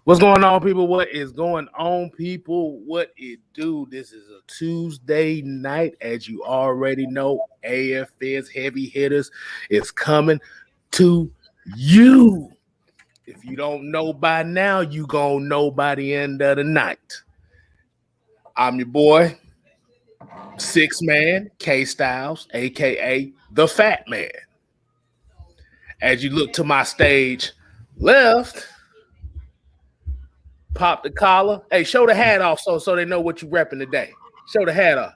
What's going on, people? What is going on, people? What it do? This is a Tuesday night. As you already know, AFS Heavy Hitters is coming to you. If you don't know by now, you gonna know by the end of the night. I'm your boy, Six Man, KStylzz, aka the Fat Man. As you look to my stage left, pop the collar. Hey, show the hat off so they know what you repping today. Show the hat off.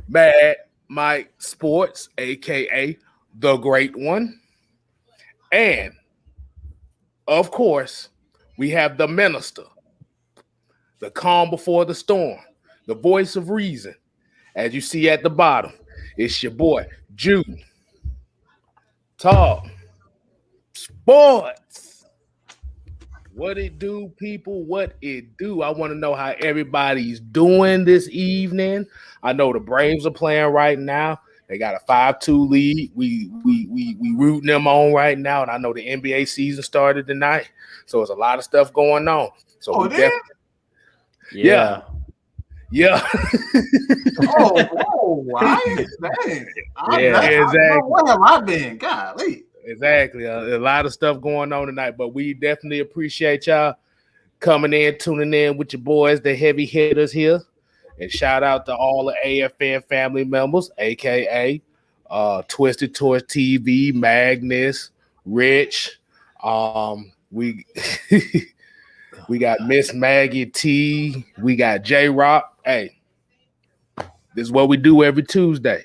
Mad Mike Sports, aka the Great One. And of course, we have the minister, the calm before the storm, the voice of reason. As you see at the bottom, it's your boy, Jude. Talk Sports. What it do, people? What it do? I want to know how everybody's doing this evening. I know the Braves are playing right now. They got a 5-2 lead. We rooting them on right now, and I know the NBA season started tonight, so there's a lot of stuff going on. So yeah. Exactly. Where have I been? Golly. Exactly. A lot of stuff going on tonight, but we definitely appreciate y'all coming in, tuning in with your boys, the heavy hitters here. And shout out to all the AFN family members, aka Twisted Torch TV, Magnus, Rich. We we got Miss Maggie T. We got J Rock. Hey, this is what we do every Tuesday.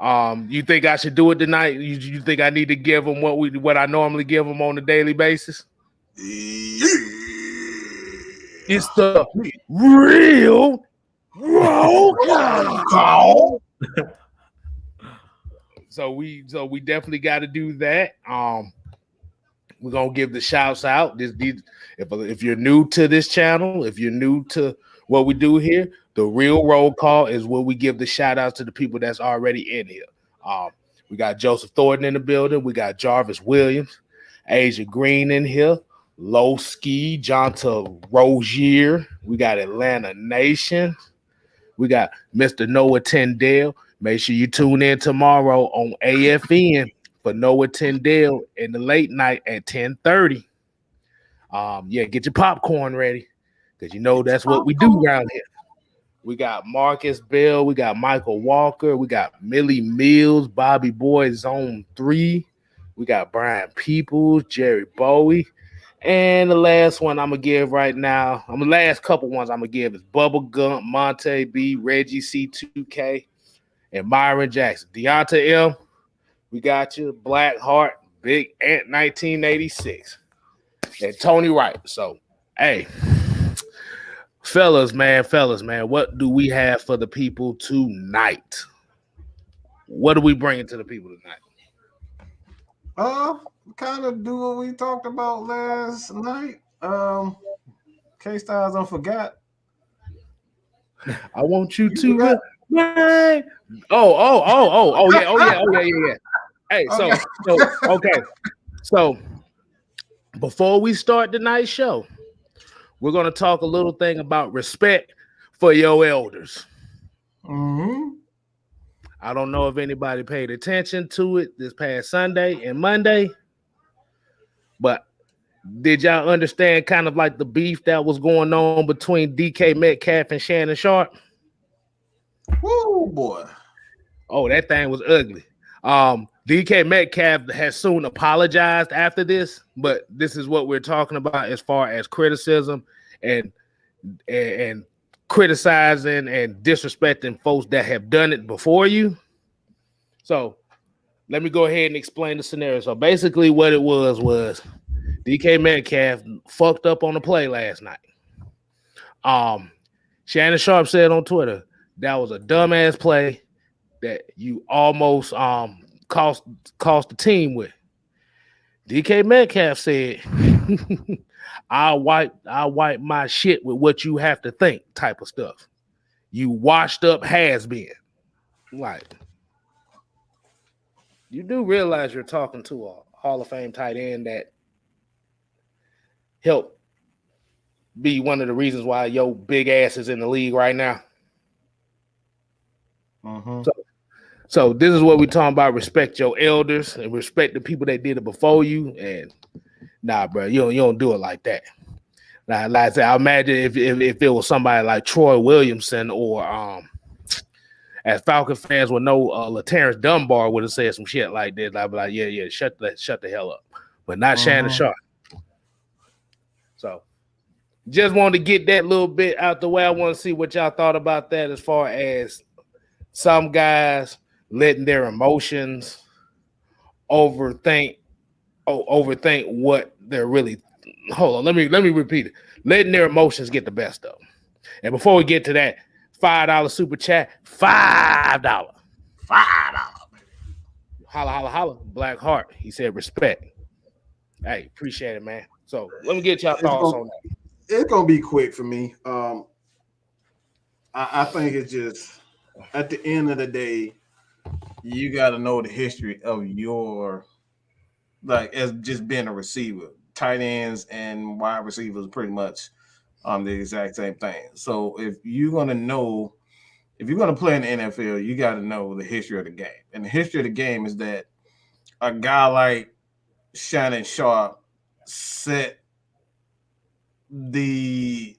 You think I should do it tonight? You think I need to give them what I normally give them on a daily basis? It's the real roll call. So we definitely got to do that. We're gonna give the shouts out. If you're new to this channel, if you're new to what we do here, the real roll call is where we give the shout outs to the people that's already in here. We got Joseph Thornton in the building. We got Jarvis Williams, Asia Green in here, Low Ski, Jonta Rozier. We got Atlanta Nation. We got Mr. Noah Tyndale. Make sure you tune in tomorrow on AFN for Noah Tyndale in the late night at 10:30. Get your popcorn ready because you know that's what we do around here. We got Marcus Bell, we got Michael Walker, we got Millie Mills, Bobby Boy Zone 3, we got Brian Peoples, Jerry Bowie, and the last one I'm gonna give right now. The last couple ones I'm gonna give is Bubba Gump, Monte B, Reggie C2K, and Myron Jackson. Deonta M, we got you. Black Heart, Big Ant 1986, and Tony Wright. So, hey. Fellas, man, what do we have for the people tonight? What are we bringing to the people tonight? Kind of do what we talked about last night. KStylzz don't forgot. I want you to yeah. Oh yeah. Hey, okay. So before we start tonight's show, we're going to talk a little thing about respect for your elders. Mm-hmm. I don't know if anybody paid attention to it this past Sunday and Monday, but did y'all understand kind of like the beef that was going on between DK Metcalf and Shannon Sharp? Woo, boy. Oh, that thing was ugly. DK Metcalf has soon apologized after this, but this is what we're talking about as far as criticism and criticizing and disrespecting folks that have done it before you. So let me go ahead and explain the scenario. So basically what it was DK Metcalf fucked up on the play last night. Shannon Sharp said on Twitter, that was a dumbass play that you almost cost the team with. DK Metcalf said, I'll wipe my shit with what you have to think type of stuff. You washed up has been. Like, You do realize you're talking to a Hall of Fame tight end that helped be one of the reasons why your big ass is in the league right now. Mm-hmm. So this is what we're talking about. Respect your elders and respect the people that did it before you. And nah, bro, you don't do it like that. Now, like I said, I imagine if it was somebody like Troy Williamson or as Falcon fans would know, LaTerrence Dunbar would have said some shit like this. I'd be like, yeah, shut the hell up. But not Shannon Sharp. So just wanted to get that little bit out the way. I want to see what y'all thought about that as far as some guys letting their emotions overthink what they're really. Hold on, let me repeat it. Letting their emotions get the best of them. And before we get to that, $5 super chat, $5. $5. Holla, holla, holla. Black Heart. He said respect. Hey, appreciate it, man. So let me get y'all thoughts on that. It's gonna be quick for me. I think it's just at the end of the day, you got to know the history of your, like, as just being a receiver. Tight ends and wide receivers pretty much the exact same thing. So if you're going to play in the NFL, you got to know the history of the game. And the history of the game is that a guy like Shannon Sharp set he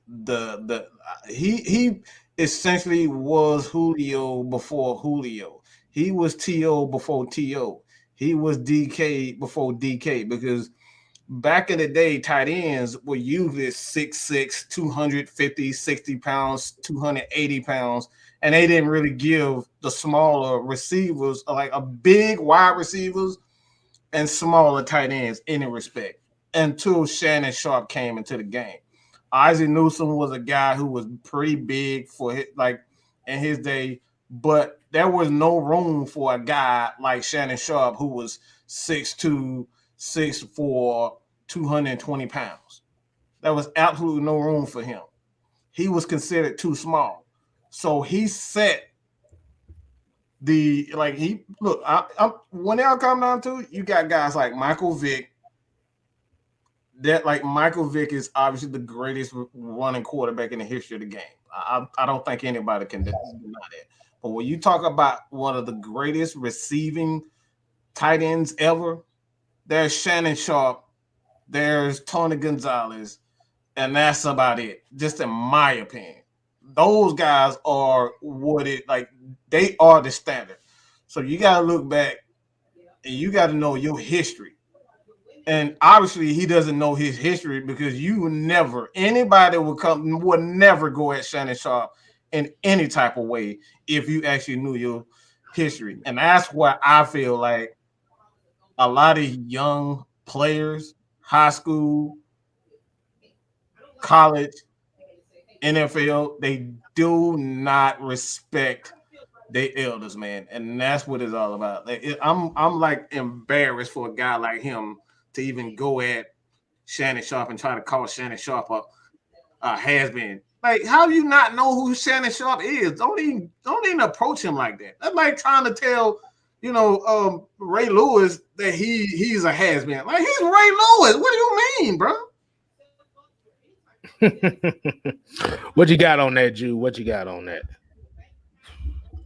essentially was Julio before Julio. He was T.O. before T.O. He was DK before DK, because back in the day, tight ends were usually 6'6", 250, 60 pounds, 280 pounds, and they didn't really give the smaller receivers, like a big wide receivers and smaller tight ends, any respect, until Shannon Sharp came into the game. Isaac Newsom was a guy who was pretty big for his, like, in his day, but there was no room for a guy like Shannon Sharp who was 6'2", 6'4", 220 pounds. There was absolutely no room for him. He was considered too small. So he set when y'all come down to it, you got guys like Michael Vick. Michael Vick is obviously the greatest running quarterback in the history of the game. I don't think anybody can deny that. But when you talk about one of the greatest receiving tight ends ever, there's Shannon Sharp, there's Tony Gonzalez, and that's about it, just in my opinion. Those guys are they are the standard. So you got to look back and you got to know your history. And obviously he doesn't know his history, because anybody would never go at Shannon Sharp in any type of way if you actually knew your history. And that's why I feel like a lot of young players, high school, college, NFL, they do not respect their elders, man. And that's what it's all about. I'm like embarrassed for a guy like him to even go at Shannon Sharp and try to call Shannon Sharp a has-been. Like, how do you not know who Shannon Sharp is? Don't even approach him like that. That's like trying to tell, Ray Lewis that he's a has-been. Like, he's Ray Lewis. What do you mean, bro? What you got on that, Jude? What you got on that?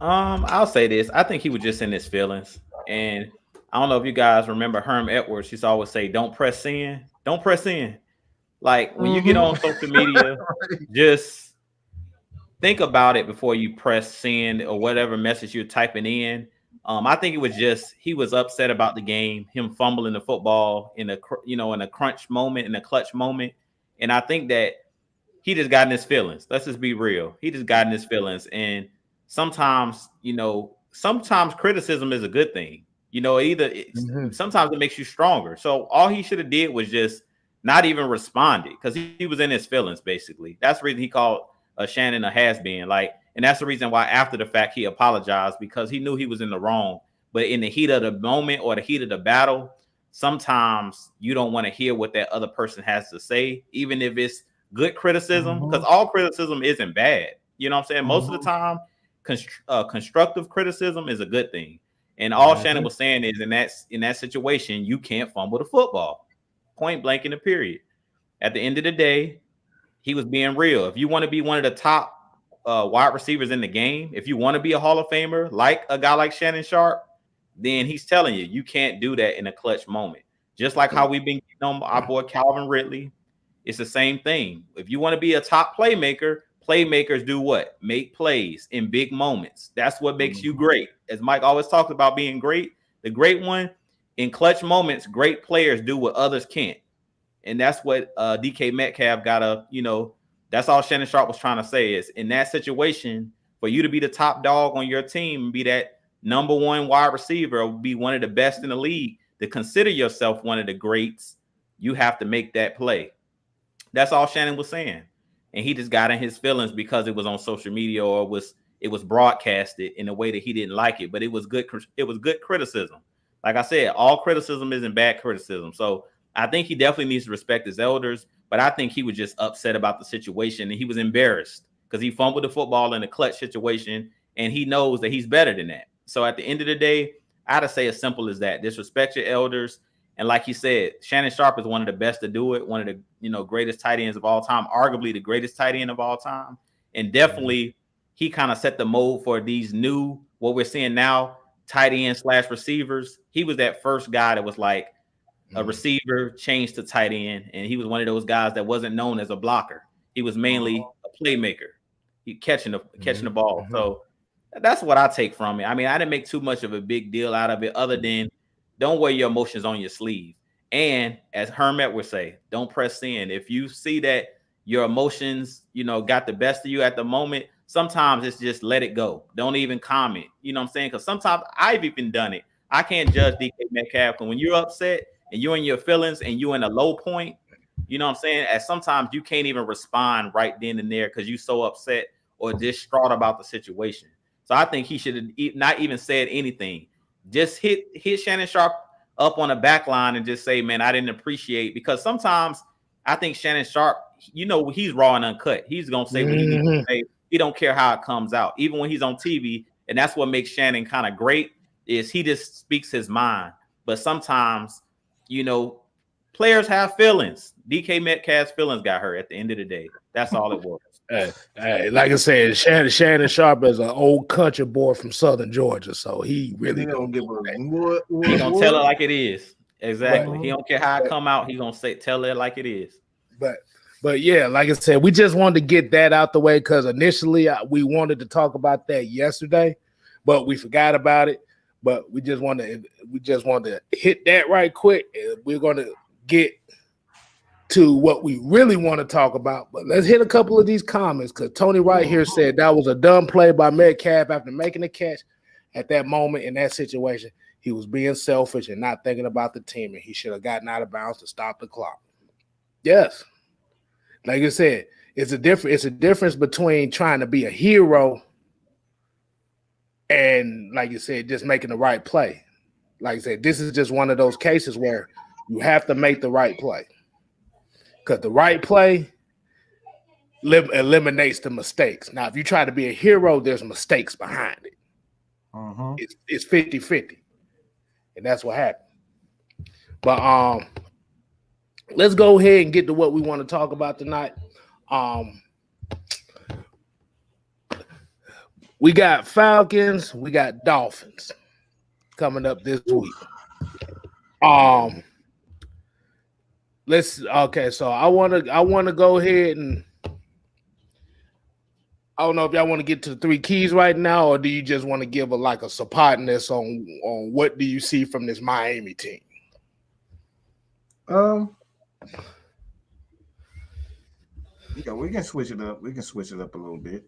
I'll say this. I think he was just in his feelings. And I don't know if you guys remember Herm Edwards. He used to always say, don't press in. Don't press in. Like, when you get on social media, just think about it before you press send or whatever message you're typing in. I think it was just, he was upset about the game, him fumbling the football in a crunch moment, in a clutch moment. And I think that he just got in his feelings. Let's just be real. He just got in his feelings. And sometimes criticism is a good thing. Sometimes it makes you stronger. So all he should have did was just not even responded, because he was in his feelings, basically. That's the reason he called Shannon a has-been. And that's the reason why after the fact he apologized, because he knew he was in the wrong. But in the heat of the moment or the heat of the battle, sometimes you don't want to hear what that other person has to say, even if it's good criticism, because all criticism isn't bad. You know what I'm saying? Most of the time, constructive criticism is a good thing. And all Shannon was saying is in that situation, you can't fumble the football. Point blank in the period. At the end of the day, he was being real. If you want to be one of the top wide receivers in the game, if you want to be a Hall of Famer like a guy like Shannon Sharpe, then he's telling you can't do that in a clutch moment. Just like how we've been getting on our boy Calvin Ridley. It's the same thing. If you want to be a top playmaker, playmakers do what? Make plays in big moments. That's what makes you great. As Mike always talks about being great, the great one in clutch moments, great players do what others can't. And that's what DK Metcalf that's all Shannon Sharpe was trying to say is in that situation, for you to be the top dog on your team and be that number one wide receiver or be one of the best in the league, to consider yourself one of the greats, you have to make that play. That's all Shannon was saying. And he just got in his feelings because it was on social media or it was broadcasted in a way that he didn't like it. But it was good criticism. Like I said, all criticism isn't bad criticism. So I think he definitely needs to respect his elders. But I think he was just upset about the situation and he was embarrassed because he fumbled the football in a clutch situation and he knows that he's better than that. So at the end of the day, I'd say as simple as that. Disrespect your elders. And like he said, Shannon Sharpe is one of the best to do it. One of the greatest tight ends of all time, arguably the greatest tight end of all time. And definitely he kind of set the mold for these new, what we're seeing now, tight end / receivers. He was that first guy that was like a receiver changed to tight end. And he was one of those guys that wasn't known as a blocker. He was mainly a playmaker. He catching the ball. So that's what I take from it. I mean, I didn't make too much of a big deal out of it other than don't wear your emotions on your sleeve. And as Hermet would say, don't press in. If you see that your emotions, got the best of you at the moment, sometimes it's just let it go. Don't even comment. You know what I'm saying? Because sometimes I've even done it. I can't judge DK Metcalf. And when you're upset and you're in your feelings and you're in a low point, you know what I'm saying? As sometimes you can't even respond right then and there because you're so upset or distraught about the situation. So I think he should have not even said anything. Just hit Shannon Sharpe up on the back line and just say, man, I didn't appreciate, because sometimes I think Shannon Sharpe, he's raw and uncut. He's going to say what he needs to say. He don't care how it comes out, even when he's on TV. And that's what makes Shannon kind of great is he just speaks his mind. But sometimes, players have feelings. DK Metcalf's feelings got hurt at the end of the day. That's all it was. Hey, like I said, Shannon Sharpe is an old country boy from Southern Georgia, so he really don't give a what. He gonna tell it like it is. Exactly. Right. He don't care how it come out. He gonna tell it like it is. But yeah, like I said, we just wanted to get that out the way because initially we wanted to talk about that yesterday, but we forgot about it. But we just wanted to hit that right quick, and we're gonna get to what we really want to talk about. But let's hit a couple of these comments because Tony right here said that was a dumb play by Metcalf after making the catch. At that moment in that situation, he was being selfish and not thinking about the team, and he should have gotten out of bounds to stop the clock. Yes. Like I said, it's a difference between trying to be a hero and, like you said, just making the right play. Like I said, this is just one of those cases where you have to make the right play. Because the right play eliminates the mistakes. Now, if you try to be a hero, there's mistakes behind it. It's 50-50. And that's what happened. But let's go ahead and get to what we want to talk about tonight. We got Falcons, we got Dolphins coming up this week. So I want to go ahead and I don't know if y'all want to get to the three keys right now, or do you just want to give a supportness on what do you see from this Miami team? Yeah, we can switch it up. We can switch it up a little bit.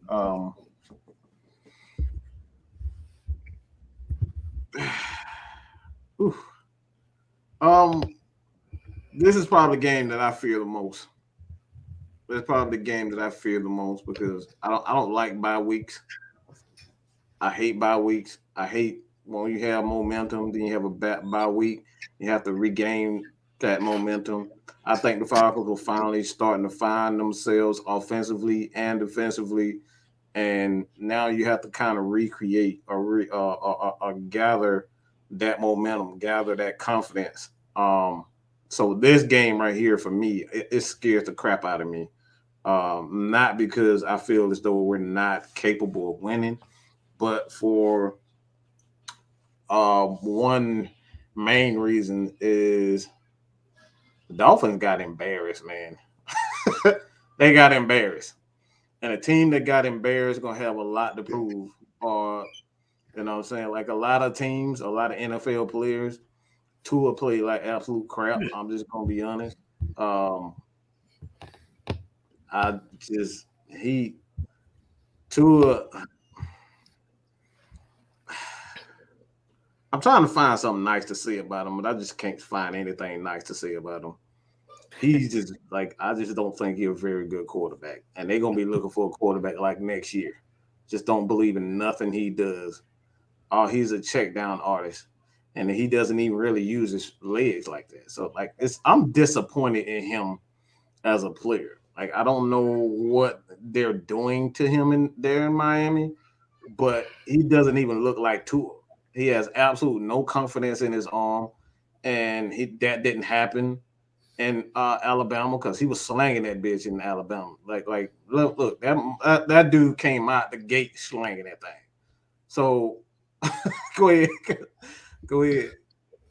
This is probably the game that I fear the most. It's probably the game that I fear the most because I don't like bye weeks. I hate bye weeks. I hate when you have momentum, then you have a bye week. You have to regain that momentum. I think the Falcons will finally starting to find themselves offensively and defensively, and now you have to kind of recreate or gather that momentum, gather that confidence. So this game right here for me, it scares the crap out of me. Not because I feel as though we're not capable of winning, but for one main reason is the Dolphins got embarrassed, man. They got embarrassed. And a team that got embarrassed is gonna have a lot to prove. You know what I'm saying? Like a lot of teams, a lot of NFL players, Tua play like absolute crap. I'm just gonna be honest. Tua. I'm trying to find something nice to say about him, but I just can't find anything nice to say about him. He's just like, I just don't think he's a very good quarterback. And they're gonna be looking for a quarterback like next year. Just don't believe in nothing he does. Oh, he's a check down artist. And he doesn't even really use his legs like that. So like I'm disappointed in him as a player. Like I don't know what they're doing to him in Miami, but he doesn't even look like Tua. He has absolute no confidence in his arm, and that didn't happen in Alabama because he was slanging that bitch in Alabama. Like look, that dude came out the gate slanging that thing. So go ahead.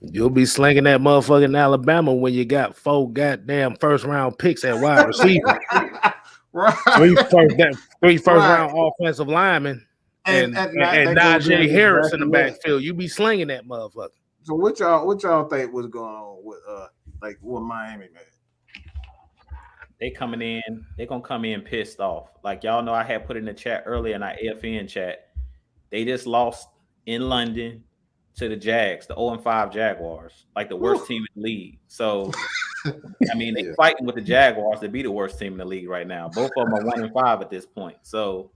You'll be slinging that motherfucker in Alabama when you got 4 goddamn first round picks at wide receiver. Right. Three first round offensive linemen. And Najee Harris in the backfield, you be slinging that motherfucker. So what y'all think was going on with Miami, man? They gonna come in pissed off. Like y'all know, I had put in the chat earlier in our AFN chat. They just lost in London to the Jags, the 0-5 Jaguars, like the worst team in the league. So I mean, they fighting with the Jaguars to be the worst team in the league right now. Both of them are 1-5 at this point. So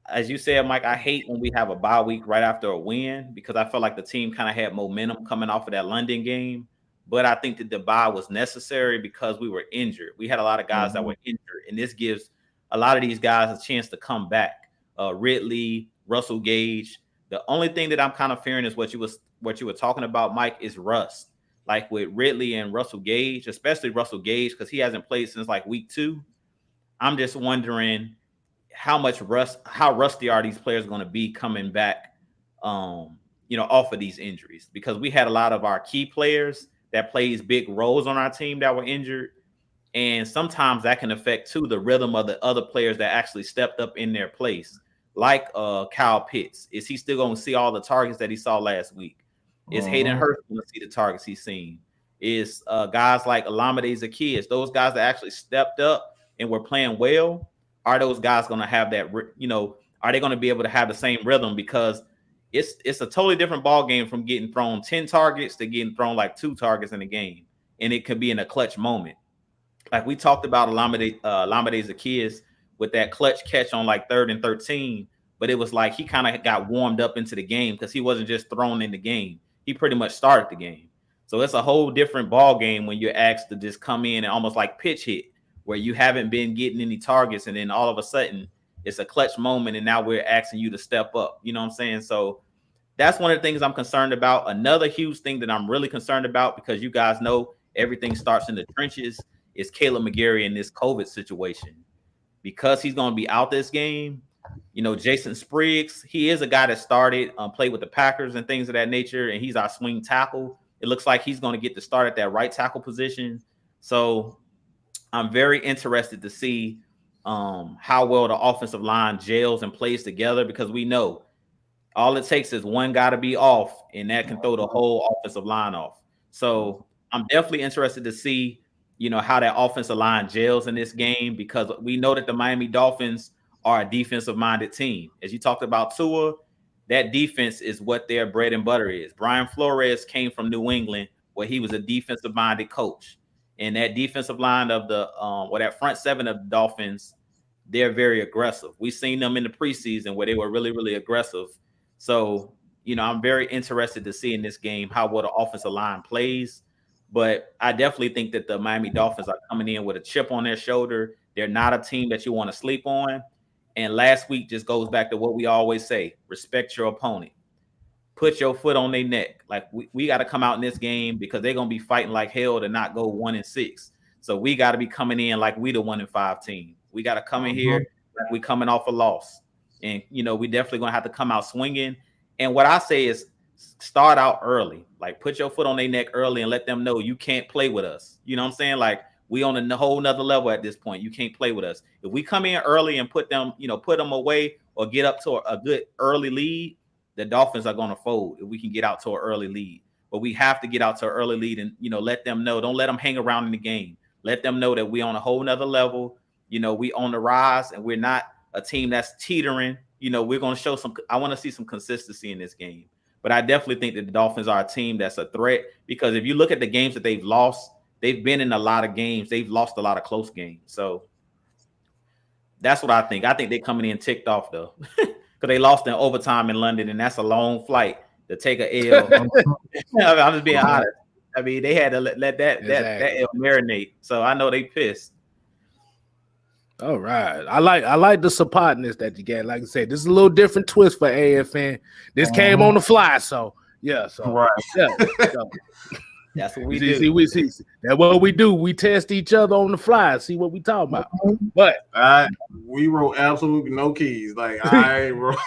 as you said, Mike, I hate when we have a bye week right after a win because I felt like the team kind of had momentum coming off of that London game. But I think that the bye was necessary because we were injured. We had a lot of guys that were injured, and this gives a lot of these guys a chance to come back. Ridley, Russell Gage. The only thing that I'm kind of fearing is what you were talking about, Mike, is rust. Like with Ridley and Russell Gage, especially Russell Gage, because he hasn't played since like week 2. I'm just wondering how rusty are these players going to be coming back, off of these injuries? Because we had a lot of our key players that plays big roles on our team that were injured. And sometimes that can affect too the rhythm of the other players that actually stepped up in their place. Like Kyle Pitts. Is he still going to see all the targets that he saw last week? Is Hayden Hurst going to see the targets he's seen? Is guys like Alameda Zaccheaus, those guys that actually stepped up and were playing well, are those guys going to have that, are they going to be able to have the same rhythm? Because it's a totally different ball game from getting thrown 10 targets to getting thrown like 2 targets in a game. And it could be in a clutch moment. Like we talked about Alameda Zaccheaus with that clutch catch on like 3rd and 13, but it was like he kind of got warmed up into the game because he wasn't just thrown in the game. He pretty much started the game. So it's a whole different ball game when you're asked to just come in and almost like pitch hit, where you haven't been getting any targets, and then all of a sudden it's a clutch moment, and now we're asking you to step up. You know what I'm saying? So that's one of the things I'm concerned about. Another huge thing that I'm really concerned about, because you guys know everything starts in the trenches, is Caleb Mcgarry in this COVID situation. Because he's going to be out this game, Jason Spriggs, he is a guy that started, played with the Packers and things of that nature, and he's our swing tackle. It looks like he's going to get to start at that right tackle position. So I'm very interested to see how well the offensive line gels and plays together, because we know all it takes is one guy to be off, and that can throw the whole offensive line off. So I'm definitely interested to see, how that offensive line gels in this game, because we know that the Miami Dolphins are a defensive-minded team. As you talked about Tua, that defense is what their bread and butter is. Brian Flores came from New England, where he was a defensive-minded coach. And that defensive line of that front 7 of the Dolphins, they're very aggressive. We've seen them in the preseason where they were really, really aggressive. So, I'm very interested to see in this game how well the offensive line plays. But I definitely think that the Miami Dolphins are coming in with a chip on their shoulder. They're not a team that you want to sleep on. And last week just goes back to what we always say: respect your opponent. put your foot on their neck. Like we got to come out in this game because they're gonna be fighting like hell to not go 1-6. So we got to be coming in like we the 1-5 team. We got to come in here like we coming off a loss, and we definitely gonna have to come out swinging. And what I say is start out early, like put your foot on their neck early and let them know you can't play with us. You know what I'm saying? Like we on a whole nother level at this point. You can't play with us. If we come in early and put them away or get up to a good early lead, the Dolphins are going to fold if we can get out to an early lead. But we have to get out to an early lead and, let them know. Don't let them hang around in the game. Let them know that we on a whole nother level. We on the rise, and we're not a team that's teetering. We're going to show I want to see some consistency in this game. But I definitely think that the Dolphins are a team that's a threat, because if you look at the games that they've lost, they've been in a lot of games. They've lost a lot of close games. So that's what I think. I think they're coming in ticked off, though, because they lost in overtime in London, and that's a long flight to take a L. I'm just being honest. I mean, they had to let that L marinate. So I know they pissed. All right. I like the supportness that you get. Like I said, this is a little different twist for AFN. This came on the fly, so yeah. So right. Yeah, so. That's what we do. We see. That's what we do. We test each other on the fly, see what we talking about. But we wrote absolutely no keys. Like I wrote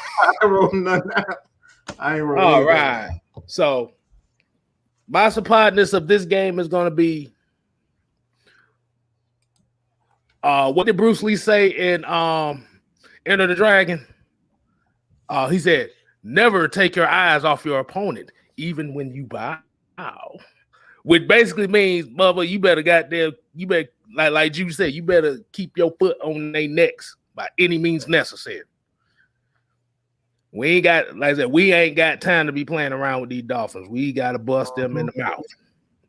nothing out. I ain't wrote all anything. right. So my supportness of this game is going to be what did Bruce Lee say in Enter the Dragon? He said, "Never take your eyes off your opponent, even when you bow." Which basically means, Bubba, you better like you said, you better keep your foot on their necks by any means necessary. We ain't got time to be playing around with these Dolphins. We got to bust them in the mouth.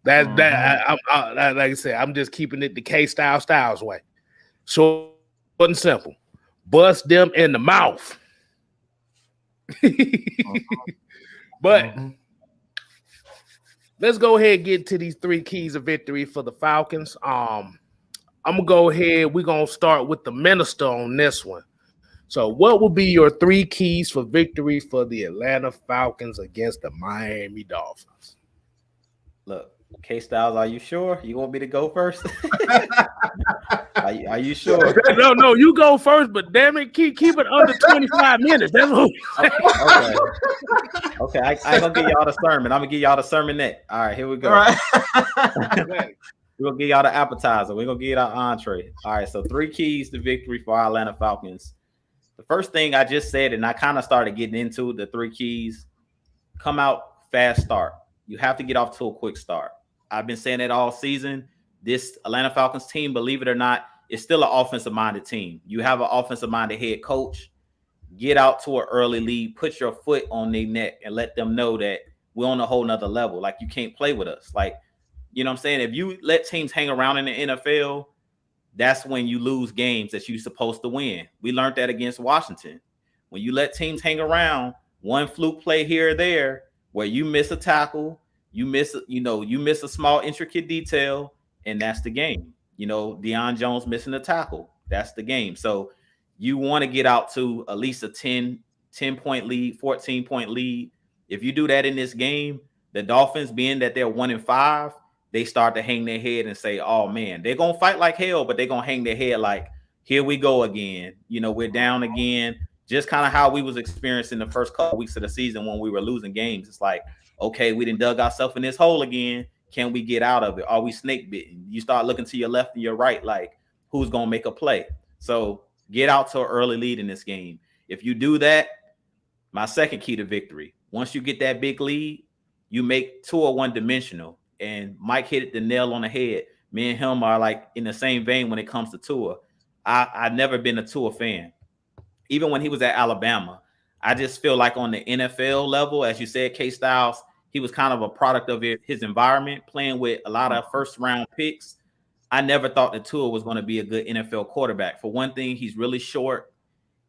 That's that. Like I said, I'm just keeping it the KStylzz way. Short and simple. Bust them in the mouth. But let's go ahead and get to these 3 keys of victory for the Falcons. I'm gonna go ahead. We're gonna start with the minister on this one. So, what will be your 3 keys for victory for the Atlanta Falcons against the Miami Dolphins? Look, KStylzz, are you sure? You want me to go first? Are you sure? No, you go first, but damn it, keep it under 25 minutes. That's what Okay, I ain't gonna give y'all the sermon. I'm gonna give y'all the sermonette. All right, here we go. All right. We're gonna give y'all the appetizer. We're gonna give y'all entree. All right, so 3 keys to victory for our Atlanta Falcons. The first thing I just said, and I kind of started getting into the 3 keys: come out fast start. You have to get off to a quick start. I've been saying it all season. This Atlanta Falcons team, believe it or not, is still an offensive-minded team. You have an offensive-minded head coach. Get out to an early lead. Put your foot on their neck and let them know that we're on a whole nother level. Like, you can't play with us. Like, you know what I'm saying? If you let teams hang around in the NFL, that's when you lose games that you're supposed to win. We learned that against Washington. When you let teams hang around, one fluke play here or there where you miss a tackle, you miss a small intricate detail, and that's the game. Deion Jones missing a tackle. That's the game. So you want to get out to at least a 10-point lead, 14-point lead. If you do that in this game, the Dolphins, being that they're 1-5, they start to hang their head and say, oh, man, they're going to fight like hell, but they're going to hang their head like, here we go again. We're down again. Just kind of how we was experiencing the first couple weeks of the season when we were losing games. It's like, okay, we done dug ourselves in this hole again. Can we get out of it? Are we snake bitten? You start looking to your left and your right, like, who's going to make a play? So get out to an early lead in this game. If you do that, my second key to victory, once you get that big lead, you make Tua one-dimensional. And Mike hit the nail on the head. Me and him are like in the same vein when it comes to Tua. I've never been a Tua fan. Even when he was at Alabama, I just feel like on the NFL level, as you said, KStylzz, he was kind of a product of his environment, playing with a lot of first-round picks. I never thought that Tua was going to be a good NFL quarterback. For one thing, he's really short.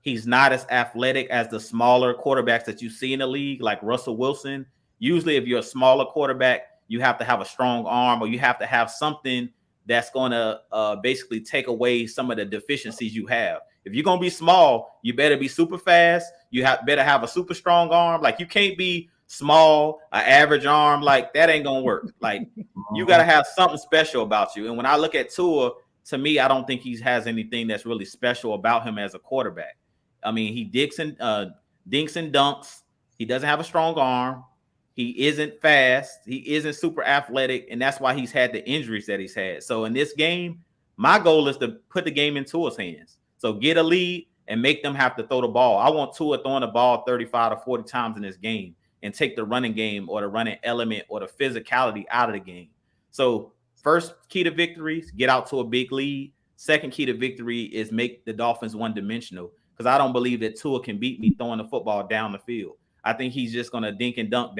He's not as athletic as the smaller quarterbacks that you see in the league, like Russell Wilson. Usually, if you're a smaller quarterback, you have to have a strong arm, or you have to have something that's going to basically take away some of the deficiencies you have. If you're going to be small, you better be super fast. You better have a super strong arm. Like, you can't be small, an average arm, like that ain't gonna work. Like you gotta have something special about you. And when I look at Tua, to me, I don't think he has anything that's really special about him as a quarterback. I mean, he dinks and dunks. He doesn't have a strong arm. He isn't fast. He isn't super athletic, and that's why he's had the injuries that he's had. So in this game, my goal is to put the game in Tua's hands. So get a lead and make them have to throw the ball. I want Tua throwing the ball 35 to 40 times in this game and take the running game or the running element or the physicality out of the game. So first key to victories, get out to a big lead. Second key to victory is make the Dolphins one-dimensional, because I don't believe that Tua can beat me throwing the football down the field. I think he's just going to dink and dunk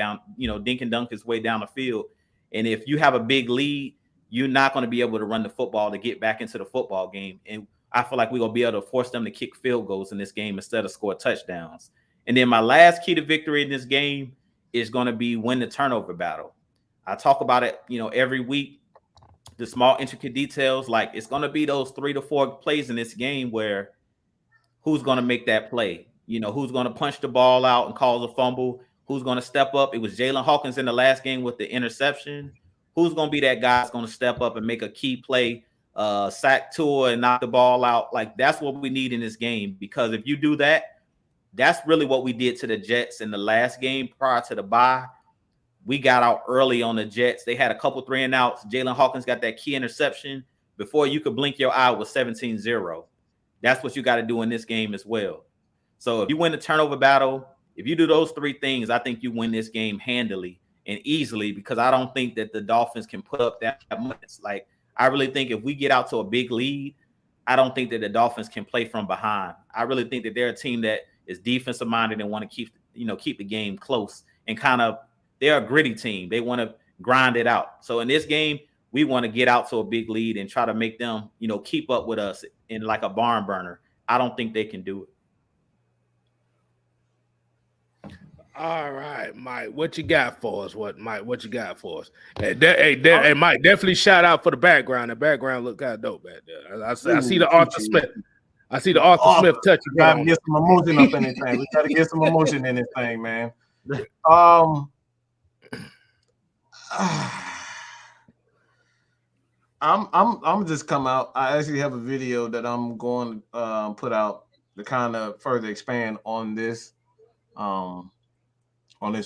his way down the field. And if you have a big lead, you're not going to be able to run the football to get back into the football game. And I feel like we're going to be able to force them to kick field goals in this game instead of score touchdowns. And then my last key to victory in this game is going to be win the turnover battle. I talk about it, every week, the small intricate details. Like it's going to be those 3 to 4 plays in this game where who's going to make that play? Who's going to punch the ball out and cause a fumble? Who's going to step up? It was Jalen Hawkins in the last game with the interception. Who's going to be that guy that's going to step up and make a key play, sack Tua and knock the ball out? Like that's what we need in this game, because if you do that, that's really what we did to the Jets in the last game prior to the bye. We got out early on the Jets. They had a couple 3-and-outs. Jalen Hawkins got that key interception. Before you could blink your eye, it was 17-0. That's what you got to do in this game as well. So if you win the turnover battle, if you do those 3 things, I think you win this game handily and easily, because I don't think that the Dolphins can put up that much. Like, I really think if we get out to a big lead, I don't think that the Dolphins can play from behind. I really think that they're a team that is defensive minded and want to keep the game close, and they're a gritty team. They want to grind it out. So in this game, we want to get out to a big lead and try to make them, keep up with us in like a barn burner. I don't think they can do it. All right, Mike, what you got for us? What you got for us? Hey, Mike, definitely shout out for the background. The background look kind of dope back there. I see the Arthur Smith. I see the Arthur Smith touch. We gotta get some emotion up in this thing. We gotta get some emotion in this thing, man. I'm just come out. I actually have a video that I'm going to put out to kind of further expand on this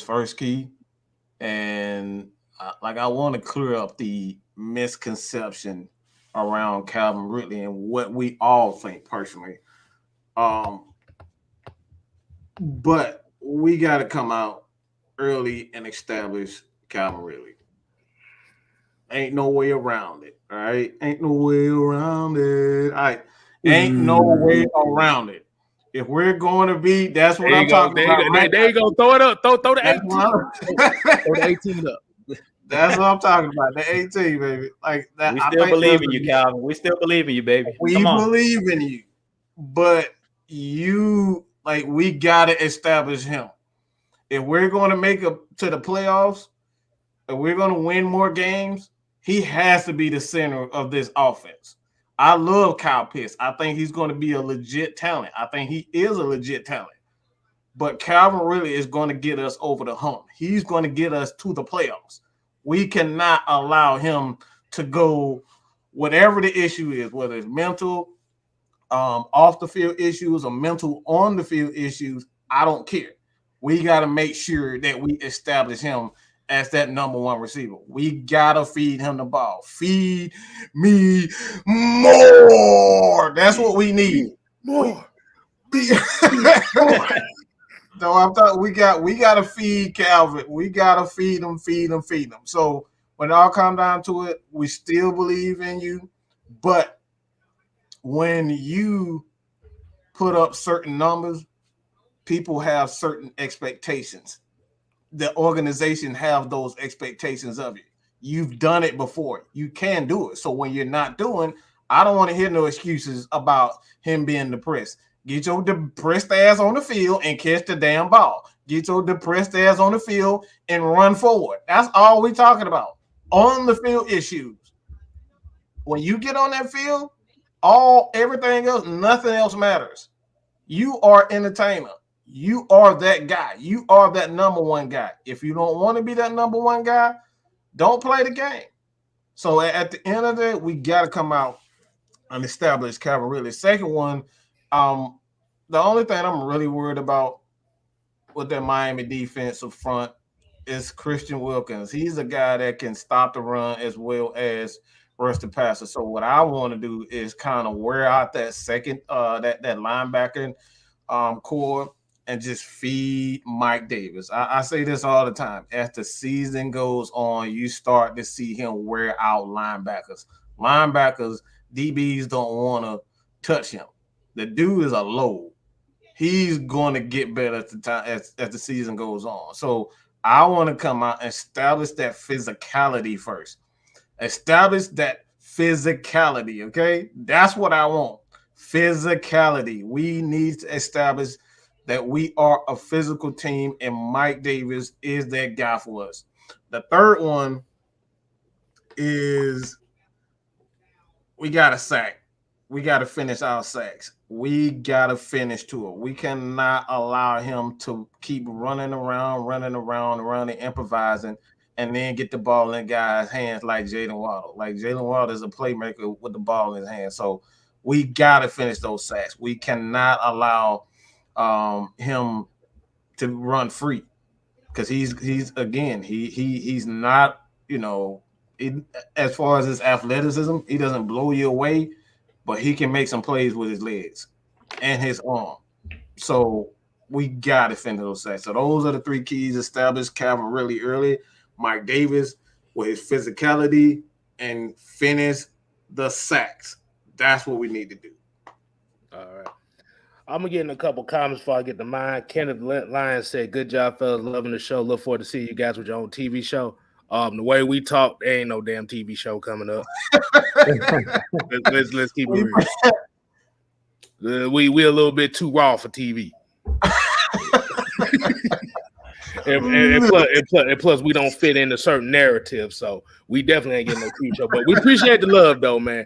first key, and I want to clear up the misconception around Calvin Ridley and what we all think personally. But we got to come out early and establish Calvin Ridley. Ain't no way around it. All right. Ain't no way around it. All right. Ain't no way around it. If we're going to be, that's what I'm talking about. There you go. Throw it up. Throw the 18. Throw the 18 up. That's what I'm talking about. The 18, baby. Like that. We still believe in you, Calvin. We still believe in you, baby. We believe in you. But we gotta establish him. If we're going to make it to the playoffs, if we're going to win more games, he has to be the center of this offense. I love Kyle Pitts. I think he's going to be a legit talent. I think he is a legit talent. But Calvin really is going to get us over the hump. He's going to get us to the playoffs. We cannot allow him to go, whatever the issue is, whether it's mental, off the field issues, or mental on the field issues. I don't care. We got to make sure that we establish him as that number 1 receiver. We got to feed him the ball. Feed me more. That's what we need. More. So I'm talking, we got to feed Calvin. We got to feed him. So when it all comes down to it, we still believe in you. But when you put up certain numbers, people have certain expectations. The organization have those expectations of you. You've done it before. You can do it. So when you're not doing, I don't want to hear no excuses about him being depressed. Get your depressed ass on the field and catch the damn ball. Get your depressed ass on the field and run forward. That's all we're talking about. On the field issues. When you get on that field, everything else, nothing else matters. You are entertainer. You are that guy. You are that number one guy. If you don't want to be that number one guy, don't play the game. So at the end of the day, we got to come out and establish Calvin. Second one, the only thing I'm really worried about with that Miami defensive front is Christian Wilkins. He's a guy that can stop the run as well as rush the passer. So what I want to do is kind of wear out that second that linebacker core and just feed Mike Davis. I say this all the time. As the season goes on, you start to see him wear out linebackers. Linebackers, DBs don't want to touch him. The dude is a load. He's going to get better as the season goes on. So I want to come out and establish that physicality first. Establish that physicality, okay? That's what I want. Physicality. We need to establish that we are a physical team, and Mike Davis is that guy for us. The third one is we got to sack. We got to finish our sacks. We got to finish to it. We cannot allow him to keep running around, improvising, and then get the ball in guys' hands like Jalen Waddle. Like Jalen Waddle is a playmaker with the ball in his hand. So we got to finish those sacks. We cannot allow him to run free because he's not, as far as his athleticism, he doesn't blow you away, but he can make some plays with his legs and his arm. So we got to finish those sacks. So those are the three keys. Establish Calvin really early, Mike Davis with his physicality, and finish the sacks. That's what we need to do. All right. I'm going to get in a couple comments before I get to mine. Kenneth Lyons said, good job, fellas. Loving the show. Look forward to seeing you guys with your own TV show. The way we talk, there ain't no damn TV show coming up. let's keep it real. We a little bit too raw for TV. and plus, we don't fit into certain narratives, so we definitely ain't getting no TV show. But we appreciate the love, though, man.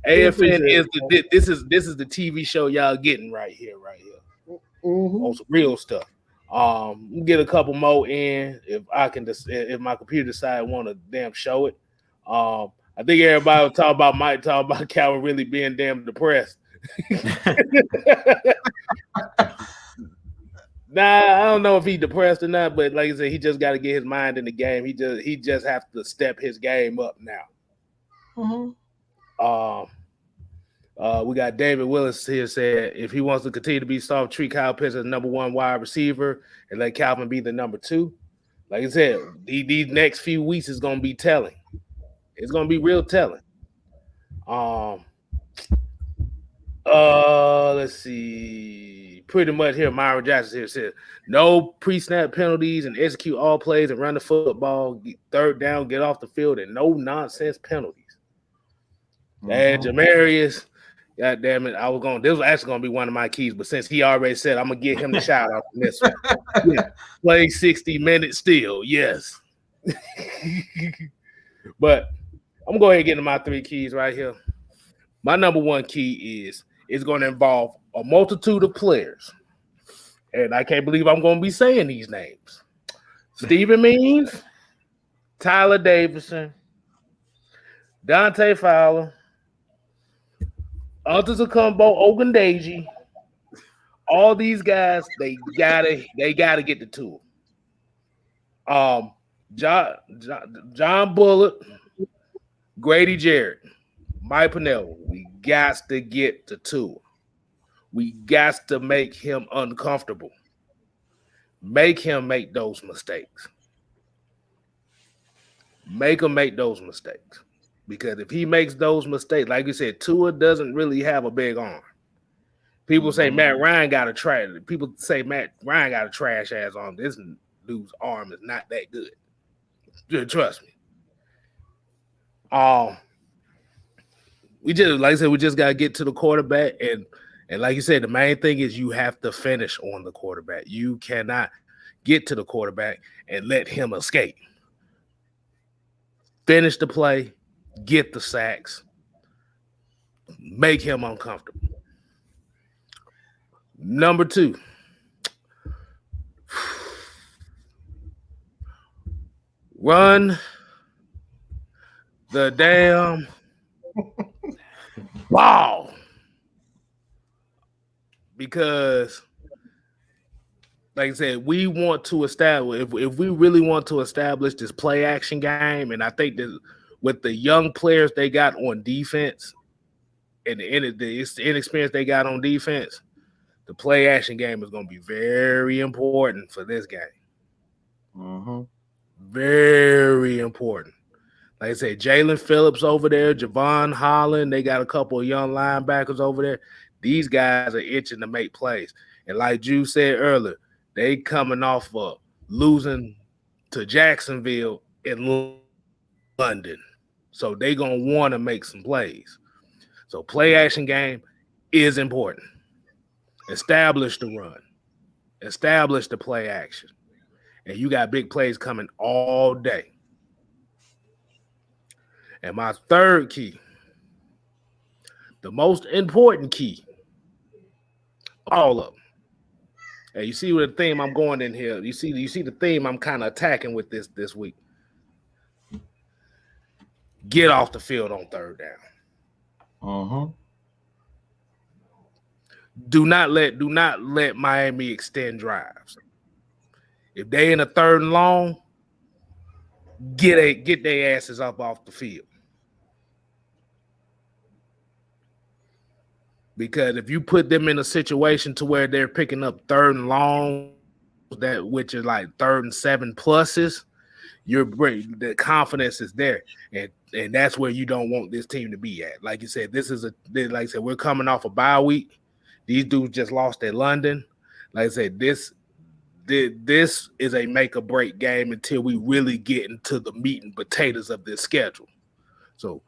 AFN is this is the TV show y'all getting right here. Mm-hmm. On some real stuff. We'll get a couple more in if if my computer decide want to damn show it. I think everybody will talk about Calvin really being damn depressed. Nah, I don't know if he's depressed or not, but like I said, he just got to get his mind in the game. He just have to step his game up now. Mm-hmm. We got David Willis here said if he wants to continue to be soft, treat Kyle Pitts as number one wide receiver and let Calvin be the number two. Like I said, these next few weeks is gonna be telling. It's gonna be real telling. Let's see. Pretty much here, Myron Jackson here said no pre-snap penalties and execute all plays and run the football, third down, get off the field, and no nonsense penalties. And Jamarius, God damn it, this was actually gonna be one of my keys, but since he already said I'm gonna get him the shout out on this one. Yeah. Play 60 minutes still, yes. But I'm gonna go ahead and get into my three keys right here. My number one key is it's gonna involve a multitude of players. And I can't believe I'm gonna be saying these names. Steven Means, Tyler Davidson, Dante Fowler, Antetokounmpo, Ogundeji, all these guys, they gotta get the tool. John Bullock, Grady Jarrett, Mike Pennell, we got to get the tool. We got to make him uncomfortable. Make him make those mistakes. Make him make those mistakes. Because if he makes those mistakes, like you said, Tua doesn't really have a big arm. People say Matt Ryan got a trash. People say Matt Ryan got a trash ass arm. This dude's arm is not that good. Just trust me. We just gotta get to the quarterback, and like you said, the main thing is you have to finish on the quarterback. You cannot get to the quarterback and let him escape. Finish the play. Get the sacks, make him uncomfortable. Number two, Run the damn ball. Because, like I said, we want to establish, if we really want to establish this play action game, and I think that with the young players they got on defense and the inexperience they got on defense, the play action game is going to be very important for this game. Mm-hmm. Very important. Like I said, Jalen Phillips over there, Javon Holland, they got a couple of young linebackers over there. These guys are itching to make plays. And like Drew said earlier, they coming off of losing to Jacksonville in London. So they going to want to make some plays. So play action game is important. Establish the run. Establish the play action. And you got big plays coming all day. And my third key, the most important key, all of them. And you see what the theme I'm going in here. You see the theme I'm kind of attacking with this week. Get off the field on third down. Uh-huh. Do not let Miami extend drives. If they in a third and long, get their asses up off the field. Because if you put them in a situation to where they're picking up third and long, which is like 3rd and 7 pluses, the confidence is there, and that's where you don't want this team to be at. Like you said, like I said, we're coming off a bye week. These dudes just lost at London. Like I said, this is a make or break game until we really get into the meat and potatoes of this schedule. So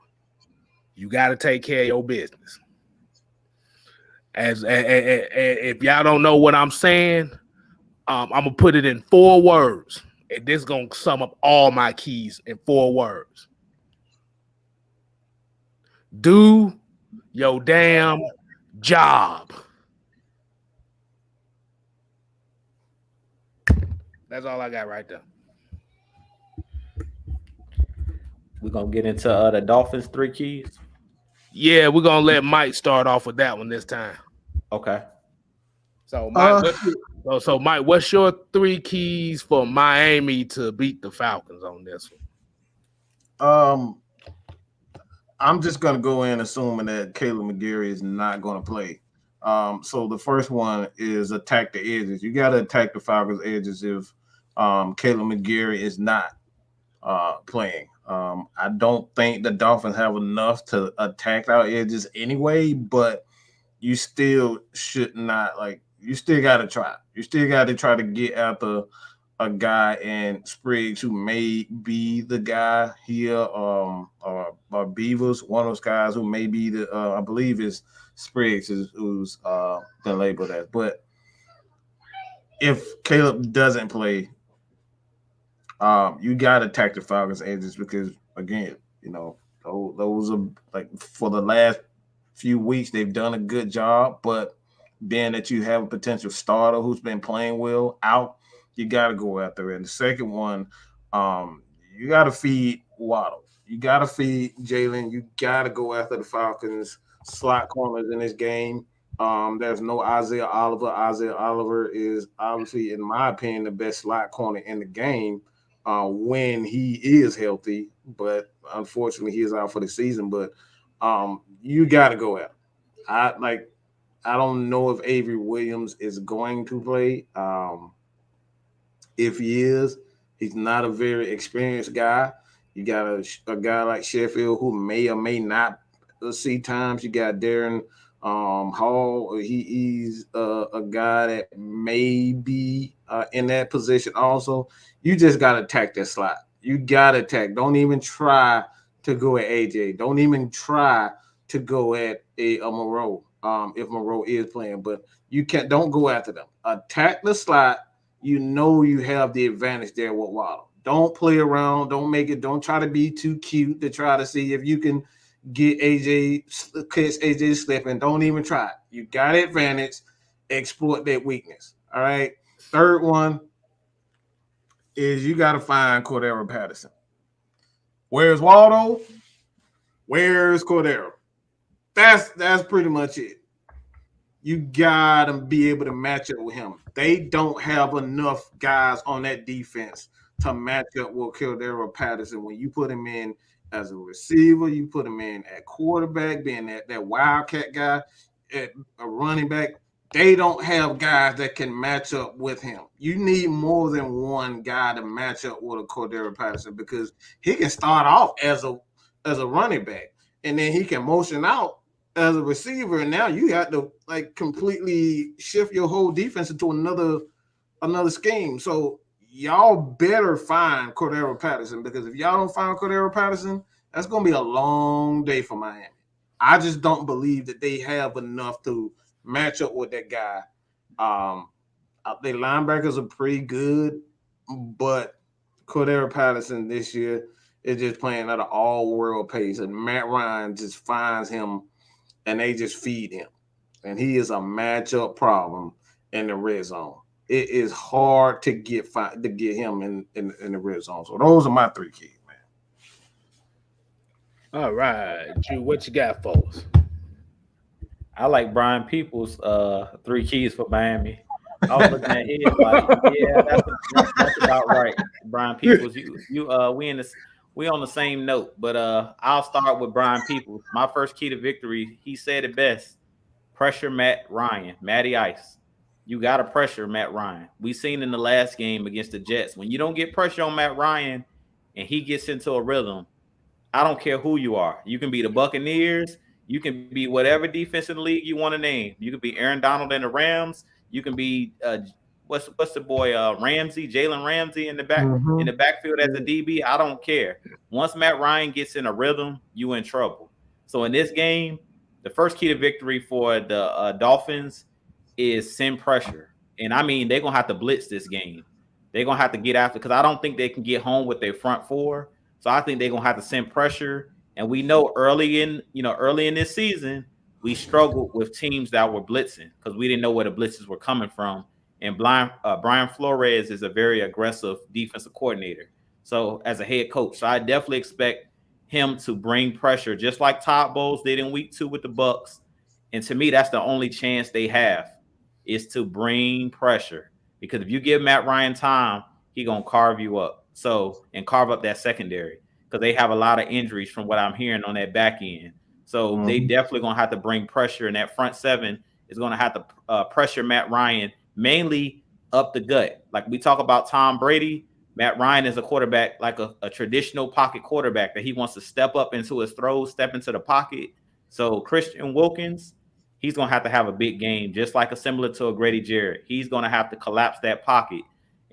you got to take care of your business. As if y'all don't know what I'm saying, I'm gonna put it in 4 words, and this is gonna sum up all my keys in 4 words. Do your damn job. That's all I got right there. We're gonna get into the Dolphins' 3 keys. Yeah, we're gonna let Mike start off with that one this time. Okay. So Mike, what's your 3 keys for Miami to beat the Falcons on this one? I'm just gonna go in assuming that Caleb Mcgarry is not gonna play. So the first one is attack the edges. You got to attack the Falcons' edges if Caleb Mcgarry is not playing. I don't think the Dolphins have enough to attack our edges anyway, but you still should not, you still got to try. You still got to try to get after a guy in Spriggs who may be the guy here, or Beavers, one of those guys who may be the, I believe is Spriggs who's been labeled as. But if Caleb doesn't play, you got to attack the Falcons' edges because, again, those are for the last few weeks they've done a good job. But being that you have a potential starter who's been playing well out, you got to go after it. And the second one, you got to feed Waddle. You got to feed Jalen. You got to go after the Falcons' slot corners in this game. There's no Isaiah Oliver. Isaiah Oliver is obviously, in my opinion, the best slot corner in the game when he is healthy. But unfortunately, he is out for the season. But you got to go after. I don't know if Avery Williams is going to play. If he is, he's not a very experienced guy. You got a guy like Sheffield who may or may not see times. You got Darren Hall. He's a guy that may be in that position also. You just got to attack that slot. You got to attack. Don't even try to go at AJ. Don't even try to go at a Moreau if Moreau is playing. But don't go after them. Attack the slot. You have the advantage there with Waddle. Don't play around. Don't try to be too cute to try to see if you can catch AJ slipping. Don't even try. You got advantage. Exploit that weakness. All right. Third one, is you got to find Cordero Patterson. Where's Waldo? Where's Cordero? That's pretty much it. You gotta be able to match up with him. They don't have enough guys on that defense to match up with Cordero Patterson. When you put him in as a receiver, you put him in at quarterback, being that wildcat guy, at a running back. They don't have guys that can match up with him. You need more than one guy to match up with a Cordero Patterson because he can start off as a running back, and then he can motion out as a receiver, and now you have to like completely shift your whole defense into another scheme. So y'all better find Cordero Patterson, because if y'all don't find Cordero Patterson, that's gonna be a long day for Miami. I just don't believe that they have enough to match up with that guy. Their linebackers are pretty good, but Cordero Patterson this year is just playing at an all-world pace, and Matt Ryan just finds him, and they just feed him. And he is a matchup problem in the red zone. It is hard to get him in the red zone. So those are my three keys, man. All right, Drew, what you got for us? I like Brian Peoples' 3 keys for Miami. I was looking at his like, yeah, that's about right. Brian Peoples, we on the same note, but I'll start with Brian Peoples. My first key to victory, he said it best: pressure Matt Ryan, Matty Ice. You got to pressure Matt Ryan. We seen in the last game against the Jets, when you don't get pressure on Matt Ryan and he gets into a rhythm, I don't care who you are. You can be the Buccaneers. You can be whatever defense in the league you want to name. You can be Aaron Donald and the Rams. You can be what's the boy Ramsey, Jalen Ramsey in the backfield as a DB. I don't care. Once Matt Ryan gets in a rhythm, you in trouble. So in this game, the first key to victory for the Dolphins is send pressure. And I mean, they're gonna have to blitz this game. They're gonna have to get after, because I don't think they can get home with their front four. So I think they're gonna have to send pressure. And we know early in this season, we struggled with teams that were blitzing because we didn't know where the blitzes were coming from. And Brian Flores is a very aggressive defensive coordinator. So as a head coach, so I definitely expect him to bring pressure, just like Todd Bowles did in week 2 with the Bucs. And to me, that's the only chance they have, is to bring pressure. Because if you give Matt Ryan time, he's going to carve you up. And carve up that secondary, because they have a lot of injuries from what I'm hearing on that back end. So they definitely going to have to bring pressure, and that front seven is going to have to pressure Matt Ryan, mainly up the gut. Like we talk about Tom Brady, Matt Ryan is a quarterback, like a traditional pocket quarterback, that he wants to step up into his throws, step into the pocket. So Christian Wilkins, he's going to have a big game, just like similar to a Grady Jarrett. He's going to have to collapse that pocket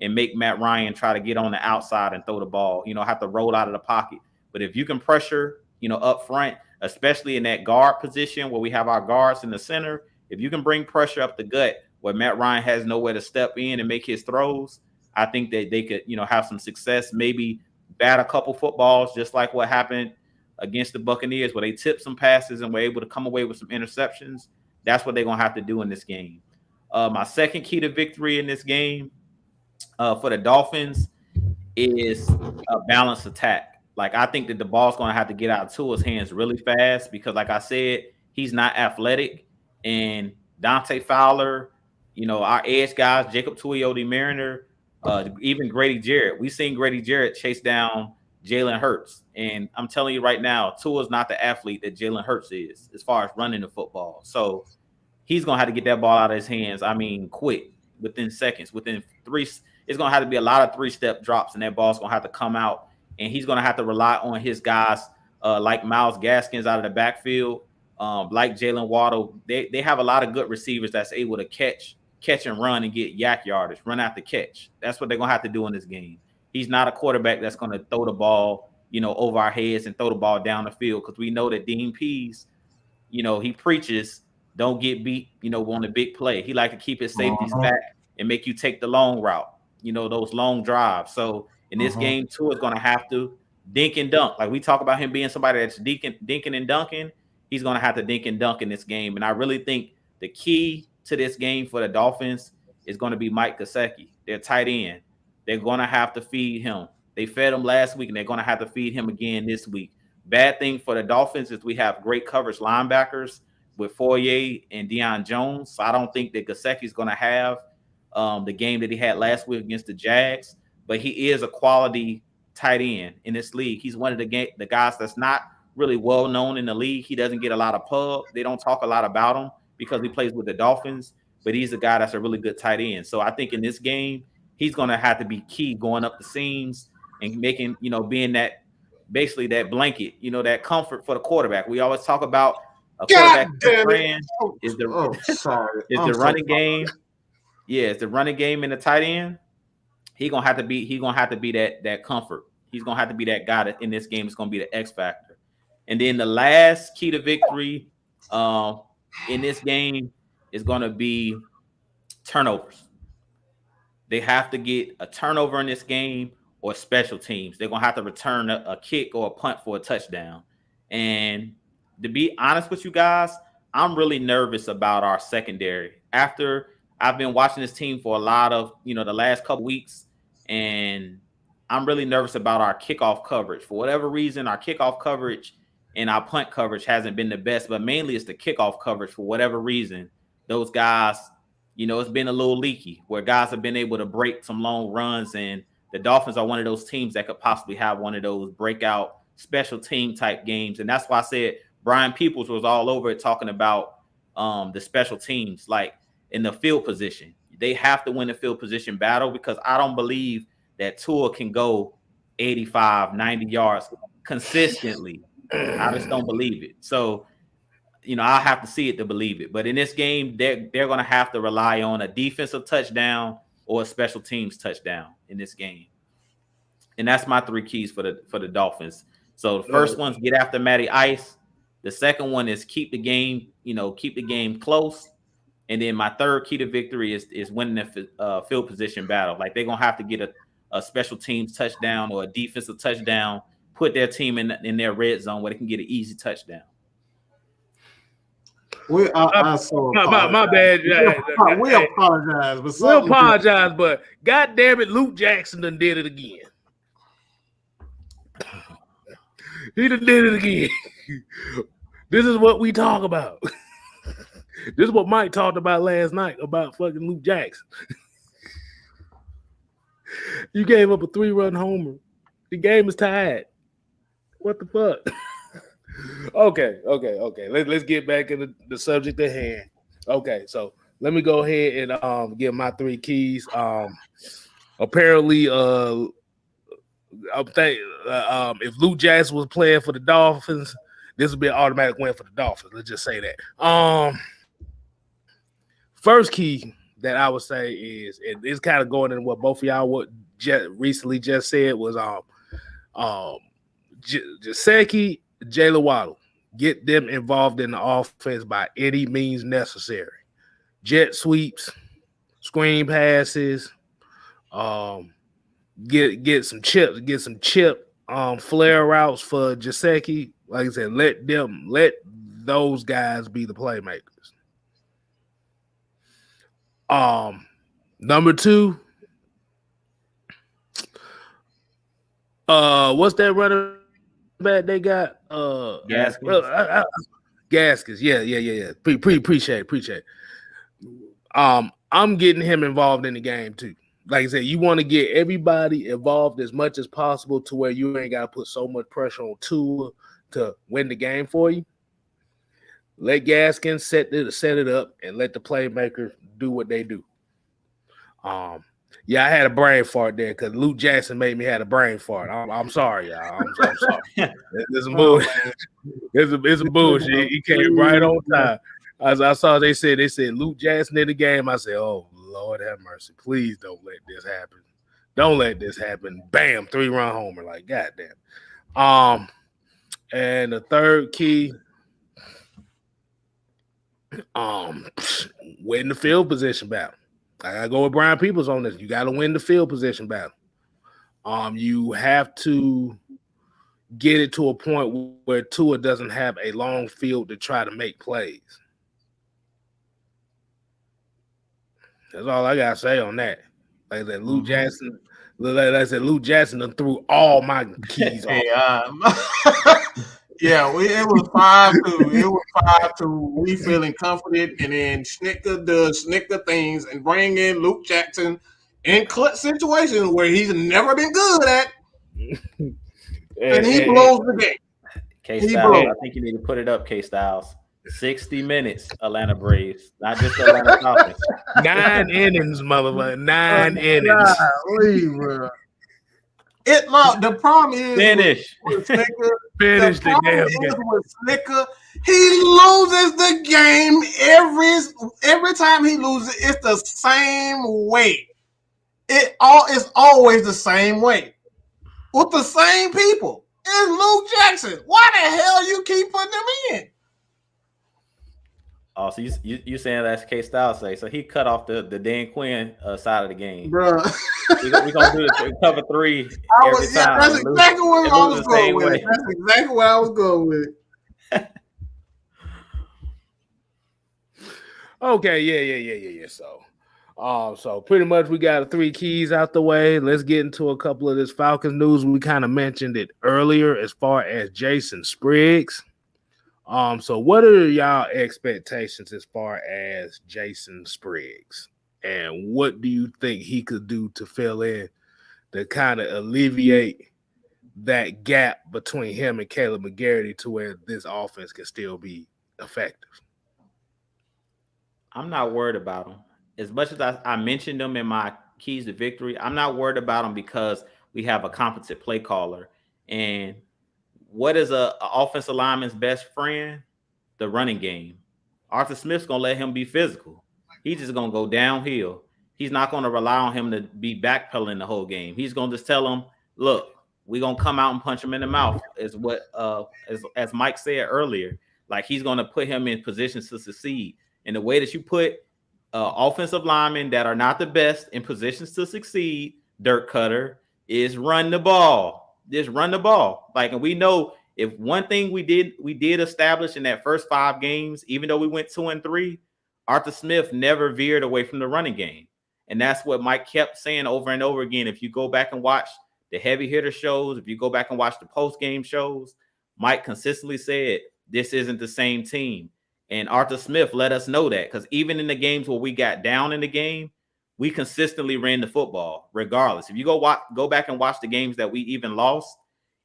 and make Matt Ryan try to get on the outside and throw the ball, have to roll out of the pocket. But if you can pressure, up front, especially in that guard position where we have our guards in the center, if you can bring pressure up the gut where Matt Ryan has nowhere to step in and make his throws, I think that they could, have some success, maybe bat a couple footballs, just like what happened against the Buccaneers, where they tipped some passes and were able to come away with some interceptions. That's what they're going to have to do in this game. My second key to victory in this game for the Dolphins is a balanced attack. Like, I think that the ball's going to have to get out of Tua's hands really fast, because, like I said, he's not athletic. And Dante Fowler, our edge guys, Jacob Tuioti-Mariner, even Grady Jarrett. We've seen Grady Jarrett chase down Jalen Hurts. And I'm telling you right now, Tua's not the athlete that Jalen Hurts is as far as running the football. So he's going to have to get that ball out of his hands, quick, within seconds, within 3. It's going to have to be a lot of 3-step drops, and that ball's going to have to come out. And he's going to have to rely on his guys like Myles Gaskins out of the backfield, like Jalen Waddle. They have a lot of good receivers that's able to catch and run and get yak yardage, run out the catch. That's what they're going to have to do in this game. He's not a quarterback that's going to throw the ball, over our heads and throw the ball down the field, because we know that Dean Pease, he preaches, don't get beat, on the big play. He like to keep his safeties back and make you take the long route, those long drives. So in this game, Tua is going to have to dink and dunk. Like we talk about him being somebody that's dinking and dunking, he's going to have to dink and dunk in this game. And I really think the key to this game for the Dolphins is going to be Mike Gesicki, their tight end. they're going to have to feed him. They fed him last week, and they're going to have to feed him again this week. Bad thing for the Dolphins is we have great coverage linebackers with Foyer and Deion Jones. So I don't think that Gesicki's going to have the game that he had last week against the Jags, but he is a quality tight end in this league. He's one of the guys that's not really well known in the league. He doesn't get a lot of pub. They don't talk a lot about him because he plays with the Dolphins, but he's a guy that's a really good tight end. So I think in this game, he's going to have to be key going up the seams and making, being that basically that blanket, that comfort for the quarterback. We always talk about a quarterback is the running game. Yeah, it's the running game and the tight end. He's gonna have to be that comfort. He's gonna have to be that guy that in this game is gonna be the X factor. And then the last key to victory in this game is gonna be turnovers. They have to get a turnover in this game or special teams. They're gonna have to return a kick or a punt for a touchdown. And to be honest with you guys, I'm really nervous about our secondary. After I've been watching this team for a lot of, the last couple weeks, and I'm really nervous about our kickoff coverage. For whatever reason, our kickoff coverage and our punt coverage hasn't been the best, but mainly it's the kickoff coverage. For whatever reason, those guys, it's been a little leaky where guys have been able to break some long runs, and the Dolphins are one of those teams that could possibly have one of those breakout special team type games. And that's why I said Brian Peoples was all over it talking about the special teams, like in the field position. They have to win the field position battle because I don't believe that Tua can go 85, 90 yards consistently. I just don't believe it. So, I'll have to see it to believe it. But in this game, they're going to have to rely on a defensive touchdown or a special teams touchdown in this game. And that's my 3 keys for the Dolphins. So the first one's get after Matty Ice. The second one is keep the game close. And then my third key to victory is winning the field position battle. Like they're gonna have to get a special teams touchdown or a defensive touchdown, put their team in their red zone where they can get an easy touchdown. My bad. We apologize. We apologize, but God damn it, Luke Jackson done did it again. He done did it again. This is what we talk about. This is what Mike talked about last night about fucking Luke Jackson. You gave up a 3-run homer. The game is tied. What the fuck? Okay. Let's get back into the subject at hand. Okay, so let me go ahead and give my 3 keys. Apparently, if Luke Jackson was playing for the Dolphins, this would be an automatic win for the Dolphins. Let's just say that. First key that I would say is, and it's kind of going into what both of y'all recently just said, was Gesicki, Jaylen Waddle. Get them involved in the offense by any means necessary. Jet sweeps, screen passes, get some chip flare routes for Gesicki. Like I said, let those guys be the playmakers. Number 2, what's that running back they got? Gaskins. Gaskins. Yeah. Appreciate it. I'm getting him involved in the game too. Like I said, you want to get everybody involved as much as possible to where you ain't got to put so much pressure on Tua to win the game for you. Let Gaskins set it up and let the playmaker do what they do. Yeah, I had a brain fart there because Luke Jackson made me have a brain fart. I'm sorry, y'all. I'm sorry. It's some bullshit. It's some bullshit. He came right on time. As I saw, they said Luke Jackson in the game. I said, "Oh Lord, have mercy! Please don't let this happen. Don't let this happen." Bam, 3-run homer. Like goddamn. And the third key, win the field position battle. I gotta go with Brian Peoples on this. You gotta win the field position battle. You have to get it to a point where Tua doesn't have a long field to try to make plays. That's all I gotta say on that. Like that, Luke Jackson Like I said, Luke Jackson done threw all my keys off. Yeah, it was 5-2. It was 5-2. We feeling confident, and then Snicker does Snicker things and bring in Luke Jackson in clutch situations where he's never been good at, and he blows the game. KStylzz, I think you need to put it up, KStylzz. 60 minutes, Atlanta Braves, not just Atlanta Falcons. 9 innings, motherfucker. 9 innings. Bro. The problem is Finish. with Snicker. Finish the damn game. With Snicker, he loses the game every time he loses. It's the same way. It's always the same way with the same people. It's Luke Jackson. Why the hell you keep putting him in? Oh, so you saying that's KStylzz say? So he cut off the Dan Quinn side of the game, bro. We're gonna do the cover 3 every time. That's exactly what I was going with. That's exactly what I was going with. Okay, yeah. So pretty much we got 3 keys out the way. Let's get into a couple of this Falcons news. We kind of mentioned it earlier as far as Jason Spriggs. So what are y'all expectations as far as Jason Spriggs? And what do you think he could do to fill in to kind of alleviate that gap between him and Caleb Mcgarry to where this offense can still be effective? I'm not worried about him. As much as I mentioned them in my keys to victory, I'm not worried about him because we have a competent play caller. And what is a offensive lineman's best friend? The running game. Arthur Smith's going to let him be physical. He's just going to go downhill. He's not going to rely on him to be backpedaling the whole game. He's going to just tell him, look, we're going to come out and punch him in the mouth, is what as Mike said earlier. Like, he's going to put him in positions to succeed. And the way that you put offensive linemen that are not the best in positions to succeed, Dirk Cutter, is run the ball. Just run the ball. Like, and we know if one thing we did establish in that first 5 games, even though we went 2-3, Arthur Smith never veered away from the running game. And that's what Mike kept saying over and over again. If you go back and watch the heavy hitter shows, if you go back and watch the post-game shows, Mike consistently said, this isn't the same team. And Arthur Smith let us know that, because even in the games where we got down in the game, we consistently ran the football regardless. If you go back and watch the games that we even lost,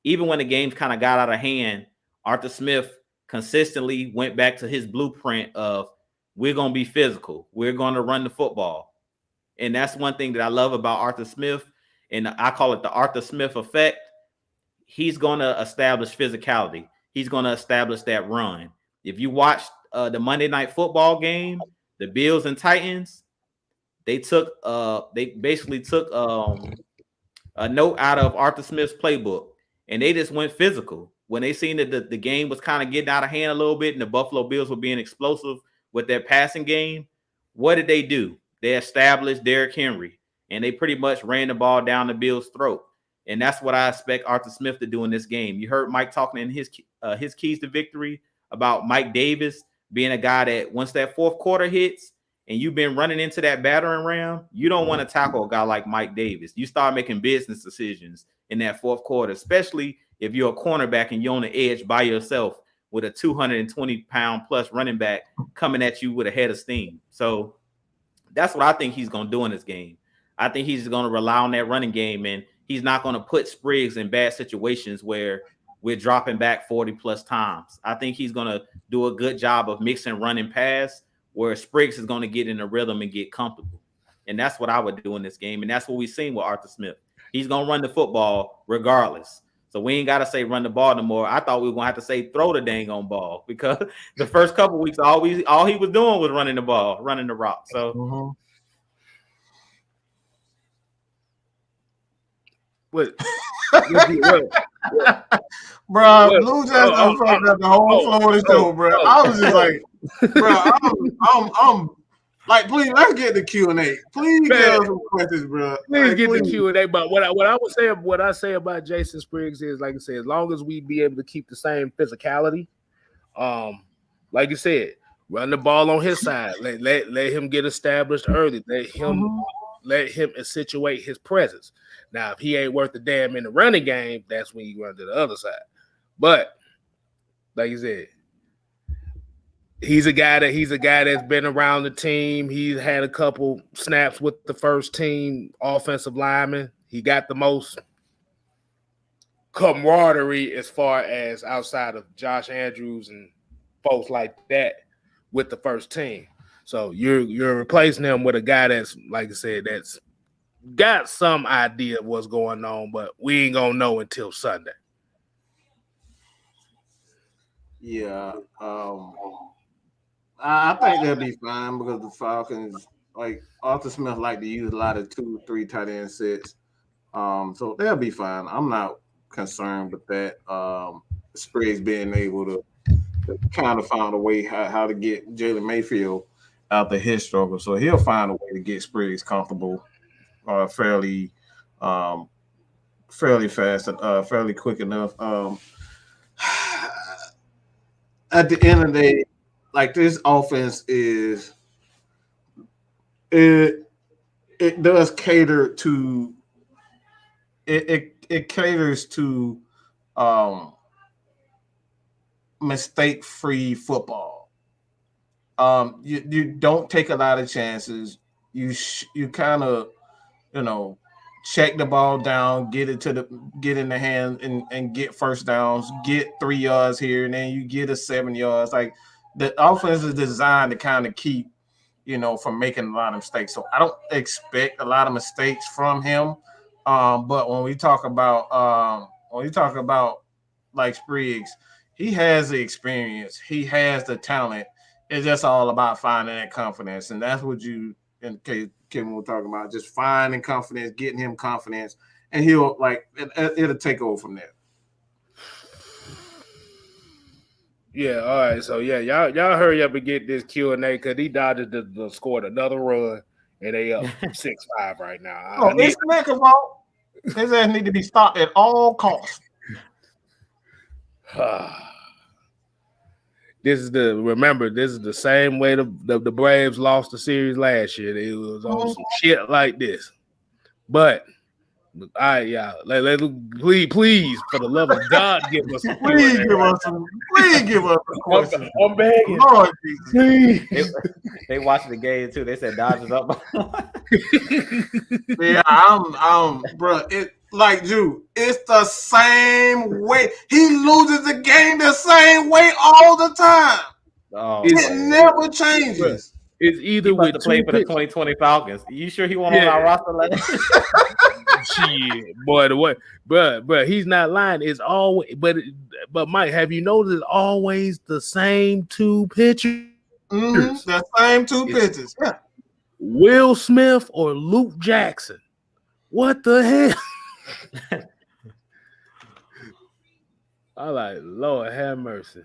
even when the games kind of got out of hand, Arthur Smith consistently went back to his blueprint of, we're going to be physical. We're going to run the football. And that's one thing that I love about Arthur Smith, and I call it the Arthur Smith effect. He's going to establish physicality. He's going to establish that run. If you watch the Monday Night Football game, the Bills and Titans, they basically took a note out of Arthur Smith's playbook, and they just went physical. When they seen that the game was kind of getting out of hand a little bit and the Buffalo Bills were being explosive with their passing game, what did they do? They established Derrick Henry, and they pretty much ran the ball down the Bills' throat. And that's what I expect Arthur Smith to do in this game. You heard Mike talking in his keys to victory about Mike Davis being a guy that once that fourth quarter hits and you've been running into that battering ram, you don't want to tackle a guy like Mike Davis. You start making business decisions in that fourth quarter, especially if you're a cornerback and you're on the edge by yourself with a 220-pound plus running back coming at you with a head of steam. So that's what I think he's going to do in this game. I think he's going to rely on that running game, and he's not going to put Spriggs in bad situations where we're dropping back 40-plus times. I think he's going to do a good job of mixing run and pass where Spriggs is going to get in a rhythm and get comfortable. And that's what I would do in this game, and that's what we've seen with Arthur Smith. He's going to run the football regardless. So we ain't got to say run the ball no more. I thought we were going to have to say throw the dang on ball, because the first couple of weeks, all he was doing was running the ball, running the rock. So what? Bro, Blue Jays fucked up the whole flow of the show, bro. I was just like, bro, I'm like, please, let's get the Q&A. Please get us some questions, bro. Please get the Q&A. But what I say about Jason Spriggs is, like I said, as long as we be able to keep the same physicality, like you said, run the ball on his side. Let him get established early. Let him situate his presence. Now, if he ain't worth a damn in the running game, that's when you run to the other side. But like you said, he's a guy that's been around the team. He's had a couple snaps with the first team offensive lineman. He got the most camaraderie as far as outside of Josh Andrews and folks like that with the first team. So you're replacing him with a guy that's, like I said, that's got some idea of what's going on, but we ain't gonna know until Sunday. Yeah, I think they'll be fine because the Falcons, like Arthur Smith, like to use a lot of 2-3 tight end sets. So they'll be fine. I'm not concerned with that. Spriggs being able to kind of find a way how to get Jalen Mayfield out the his struggle. So he'll find a way to get Spriggs comfortable fairly fast and fairly quick enough. At the end of the day, like this offense is it does cater to it caters to mistake-free football. You don't take a lot of chances. You kind of check the ball down, get in the hand and get first downs, get 3 yards here, and then you get a 7 yards. Like the offense is designed to kind of keep, from making a lot of mistakes. So I don't expect a lot of mistakes from him. But when we talk about like Spriggs, he has the experience, he has the talent. It's just all about finding that confidence, and that's what you and Kevin will talk about. Just finding confidence, getting him confidence, and he'll it'll take over from there. Yeah, all right. So yeah, y'all hurry up and get this Q&A because these Dodgers scored another run and they up 6-5 right now. It's Mack's fault. His ass need to be stopped at all costs. This is the same way the Braves lost the series last year. It was on some shit like this. But all right, y'all. Please, for the love of God, give us some. Please give us a question. I'm begging. Lord Jesus. Please. They watched the game too. They said Dodgers up. Yeah, I'm bro. It like Drew. It's the same way. He loses the game the same way all the time. It never changes. It's either with to play for the 2020 Falcons. You sure he won't on our roster like that? Shit, boy, but he's not lying. It's always, but Mike, have you noticed it's always the same 2 pitchers? Mm-hmm. The same 2 pitchers. Yeah. Will Smith or Luke Jackson. What the hell? I like, Lord have mercy.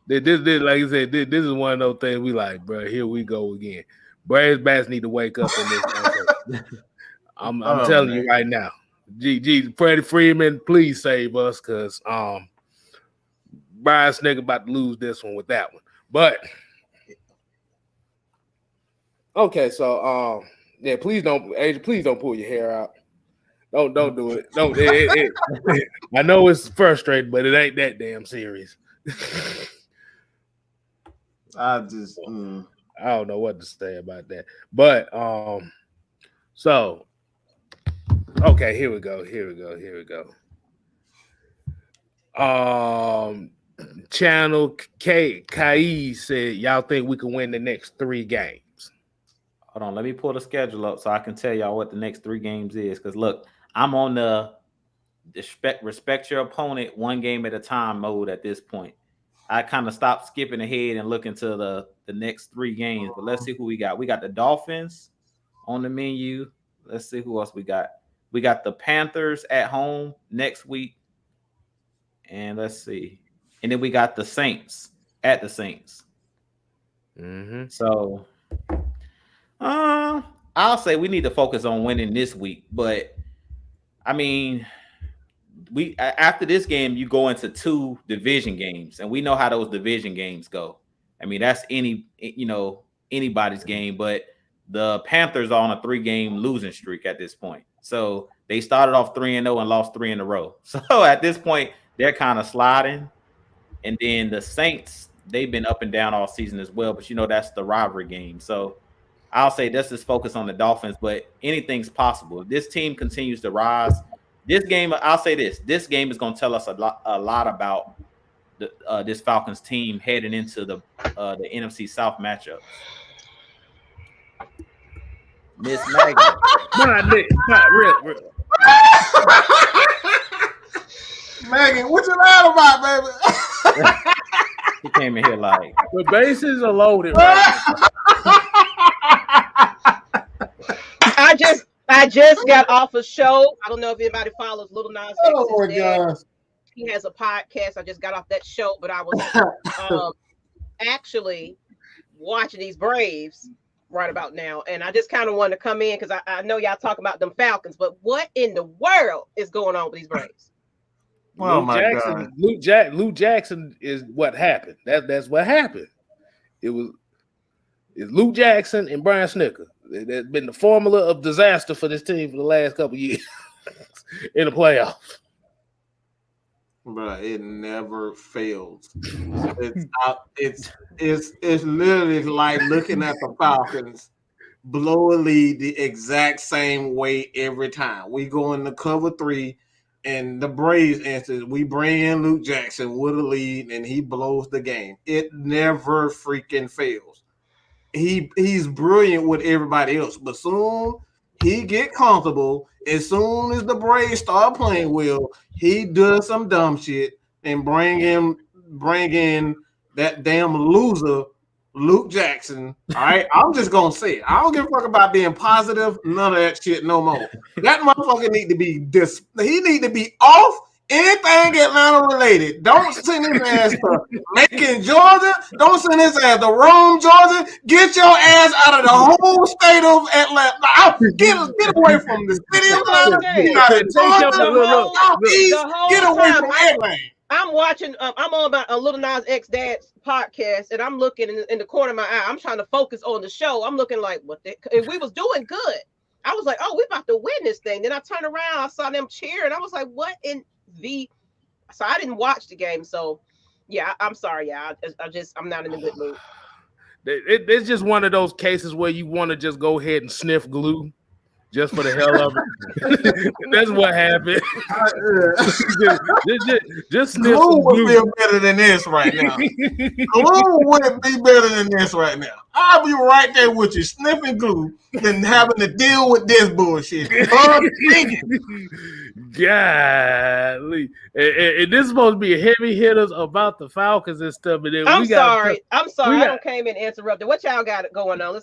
This like I said, this is one of those things we like, bro. Here we go again. Braves bats need to wake up in this. I'm telling you right now. Freddie Freeman, please save us, because Brian Snigger about to lose this one with that one. But okay, so yeah, please don't pull your hair out. Don't do it. Don't. I know it's frustrating, but it ain't that damn serious. I don't know what to say about that. But so okay, here we go. Channel KStylzz said, y'all think we can win the next 3 games? Hold on, let me pull the schedule up so I can tell y'all what the next 3 games is. Because look, I'm on the respect your opponent 1 game at a time mode at this point. I kind of stopped skipping ahead and looking to the next 3 games. But let's see who we got. We got the Dolphins on the menu. Let's see who else we got. We got the Panthers at home next week. And let's see. And then we got the Saints at the Saints. Mm-hmm. So I'll say we need to focus on winning this week. But I mean, we after this game, you go into 2 division games, and we know how those division games go. I mean, that's anybody's game, but the Panthers are on a 3-game losing streak at this point. So They started off 3-0 and lost 3 in a row. So at this point, they're kind of sliding. And then the Saints, they've been up and down all season as well. But, that's the rivalry game. So I'll say let's just focus on the Dolphins. But anything's possible. If this team continues to rise, this game, I'll say this game is going to tell us a lot about this Falcons team heading into the NFC South matchups. Miss Maggie. Real. Maggie, what you mad about, baby? He came in here like the bases are loaded. Right? I just got off a show. I don't know if anybody follows Little Nas X. Oh my gosh. He has a podcast. I just got off that show, but I was actually watching these Braves right about now, and I just kind of wanted to come in because I know y'all talk about them Falcons, but what in the world is going on with these Braves? Oh my God. Luke Jackson is what happened. That's what happened. It's Luke Jackson and Brian Snicker. That's been the formula of disaster for this team for the last couple of years in the playoffs. Bro, it never fails. It's literally like looking at the Falcons blow a lead the exact same way every time. We go in the cover 3, and the Braves answers. We bring in Luke Jackson with a lead, and he blows the game. It never freaking fails. He's brilliant with everybody else, but soon he get comfortable. As soon as the Braves start playing well, he does some dumb shit and bring in that damn loser, Luke Jackson. All right, I'm just gonna say it. I don't give a fuck about being positive. None of that shit no more. That motherfucker need to be he need to be off anything Atlanta related. Don't send his ass to Macon, Georgia. Don't send his ass to Rome, Georgia. Get your ass out of the whole state of Atlanta. Get away from the city of Atlanta. Get out of Georgia. Get away from Atlanta. I'm watching. I'm on about a Little Nas X Dad's podcast, and I'm looking in the corner of my eye. I'm trying to focus on the show. I'm looking like, what? If we was doing good, I was like, oh, we about to win this thing. Then I turned around, I saw them cheer, and I was like, what in the? So I didn't watch the game. So yeah, I'm sorry. Yeah, I'm not in a good mood. It's just one of those cases where you want to just go ahead and sniff glue. Just for the hell of it. That's what happened. just sniff glue would feel better than this right now. Glue wouldn't be better than this right now. I'll be right there with you, sniffing glue, than having to deal with this bullshit. Golly. And this is supposed to be a heavy hitters about the Falcons and stuff. And then I'm sorry. I don't came in and interrupted. What y'all got going on?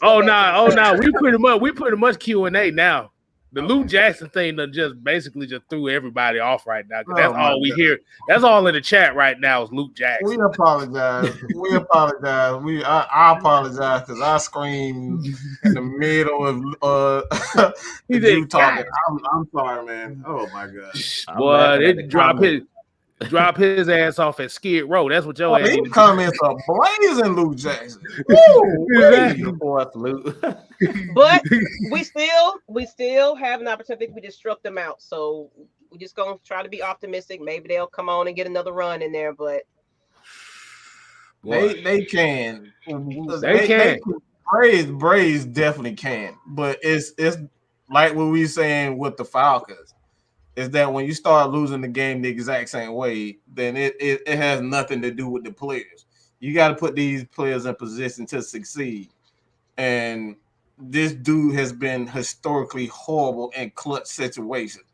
We pretty much Q&A now. The Luke Jackson thing done just basically threw everybody off right now. That's all we hear. That's all in the chat right now is Luke Jackson. We apologize. I apologize because I screamed in the middle of you talking. I'm sorry, man. Oh my gosh. Boy, it drop his ass off at Skid Row. That's what your ass. These comments are blazing, Luke Jackson. But we still have an opportunity. We just struck them out, so we're just gonna try to be optimistic. Maybe they'll come on and get another run in there, but they can. Braves definitely can, but it's like what we saying with the Falcons. Is that when you start losing the game the exact same way, then it has nothing to do with the players. You got to put these players in position to succeed. And this dude has been historically horrible in clutch situations.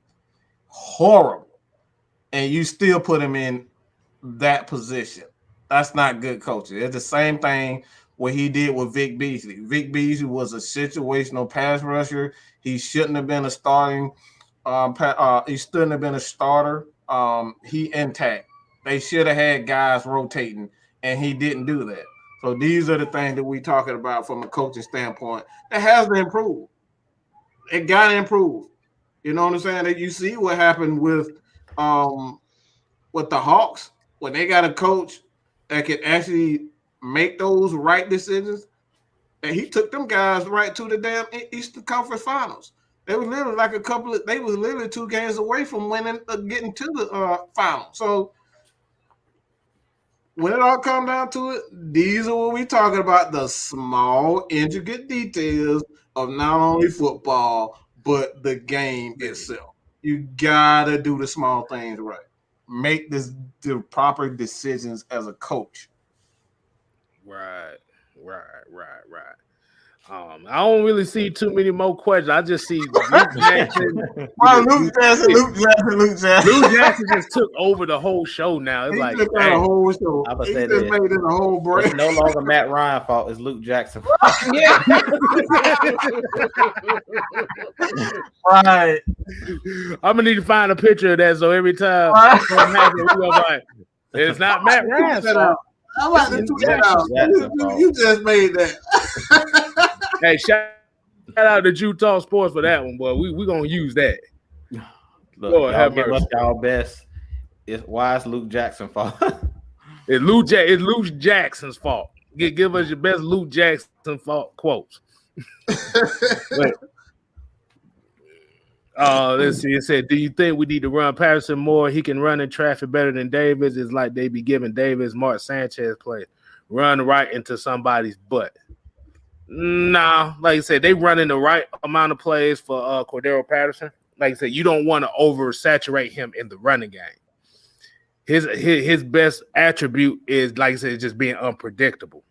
Horrible. And you still put him in that position. That's not good coaching. It's the same thing what he did with Vic Beasley. Vic Beasley was a situational pass rusher. He shouldn't have been a starting he shouldn't have been a starter. He intact. They should have had guys rotating, and he didn't do that. So these are the things that we're talking about from a coaching standpoint. That has to improve. It got to improve. You know what I'm saying? That you see what happened with the Hawks when they got a coach that could actually make those right decisions. And he took them guys right to the damn Eastern Conference Finals. They was literally like they was literally 2 games away from winning, getting to the final. So when it all comes down to it, these are what we talking about, the small, intricate details of not only football, but the game itself. You gotta do the small things right. Make the proper decisions as a coach. Right. I don't really see too many more questions. I just see Luke Jackson. Luke Jackson just took over the whole show now. It's like the whole show. I He just made it a whole break. It's no longer Matt Ryan's fault. It's Luke Jackson. Yeah. Right. I'm gonna need to find a picture of that so every time something happens, we go like, it's not Matt Ryan's fault. I'm about to tweet that out. You just made that. Hey, shout out to TalkSports for that one, boy. We gonna use that. Look, Lord, y'all give us y'all best. Why is Luke Jackson's fault? It's Luke Jackson's fault. Give us your best Luke Jackson fault quotes. Let's see. It said, "Do you think we need to run Patterson more? He can run in traffic better than Davis. It's like they be giving Davis Mark Sanchez play, run right into somebody's butt." Nah, like I said, they running the right amount of plays for Cordero Patterson. Like I said, you don't want to oversaturate him in the running game. His best attribute is, like I said, just being unpredictable.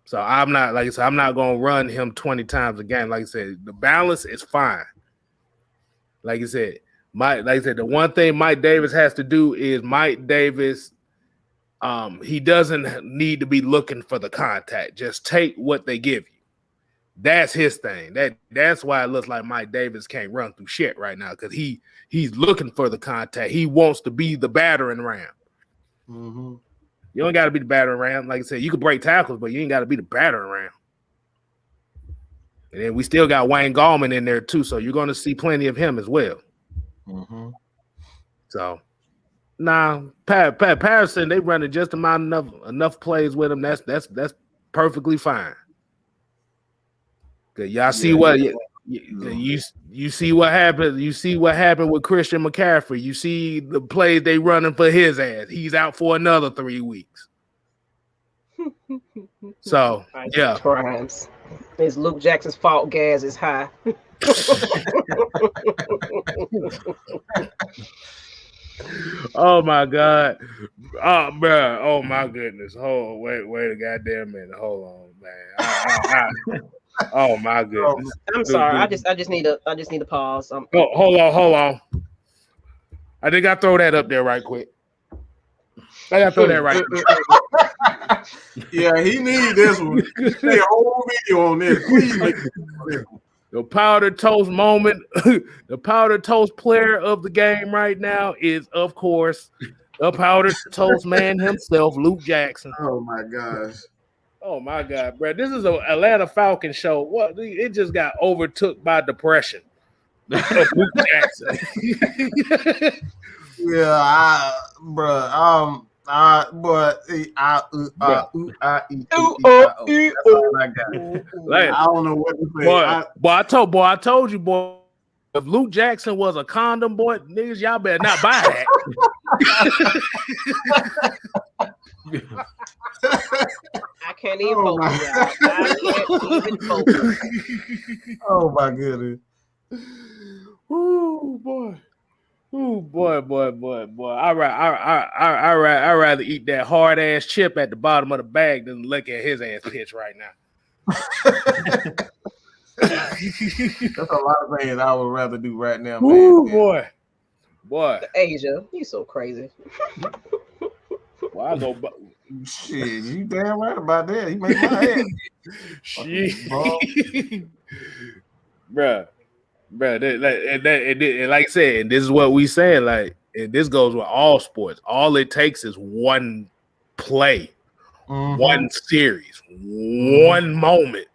So I'm not gonna run him 20 times a game. Like I said, the balance is fine. Like I said, the one thing Mike Davis has to do is he doesn't need to be looking for the contact. Just take what they give you. That's his thing. That's why it looks like Mike Davis can't run through shit right now, because he's looking for the contact. He wants to be the battering ram. Mm-hmm. You don't got to be the battering ram. Like I said, you can break tackles, but you ain't got to be the battering ram. And then we still got Wayne Gallman in there too, so you're going to see plenty of him as well. Mm-hmm. So, Patterson, they running just enough plays with him. That's perfectly fine. Cause y'all see you see what happened. You see what happened with Christian McCaffrey. You see the plays they running for his ass. He's out for another 3 weeks. So yeah. Crimes. It's Luke Jackson's fault. Gas is high. Oh my God. Oh bro. Oh my goodness. Hold wait a goddamn minute. Hold on, man. Oh my goodness. I'm sorry. I just need to pause. Hold on. I think I throw that up there right quick. I gotta throw that right quick. Yeah, he needs this one. Say a whole video on this. Please make the powder toast moment. The powder toast player of the game right now is, of course, the powder toast man himself, Luke Jackson. Oh my gosh. Oh my God, bro! This is an Atlanta Falcons show. What? It just got overtook by depression. Luke Jackson. Yeah, I don't know what to say. Boy, I told you, boy. If Luke Jackson was a condom, boy, niggas, y'all better not buy that. I can't even focus. I can't even focus. Oh my goodness. Ooh, boy. I rather eat that hard ass chip at the bottom of the bag than look at his ass pitch right now. That's a lot of things I would rather do right now, man. Ooh, boy. Asia, you so crazy. Well, I go. Shit, you damn right about that. He made my head. Shit, bruh. And like I said, and this is what we saying. Like, and this goes with all sports. All it takes is one play, one series, one moment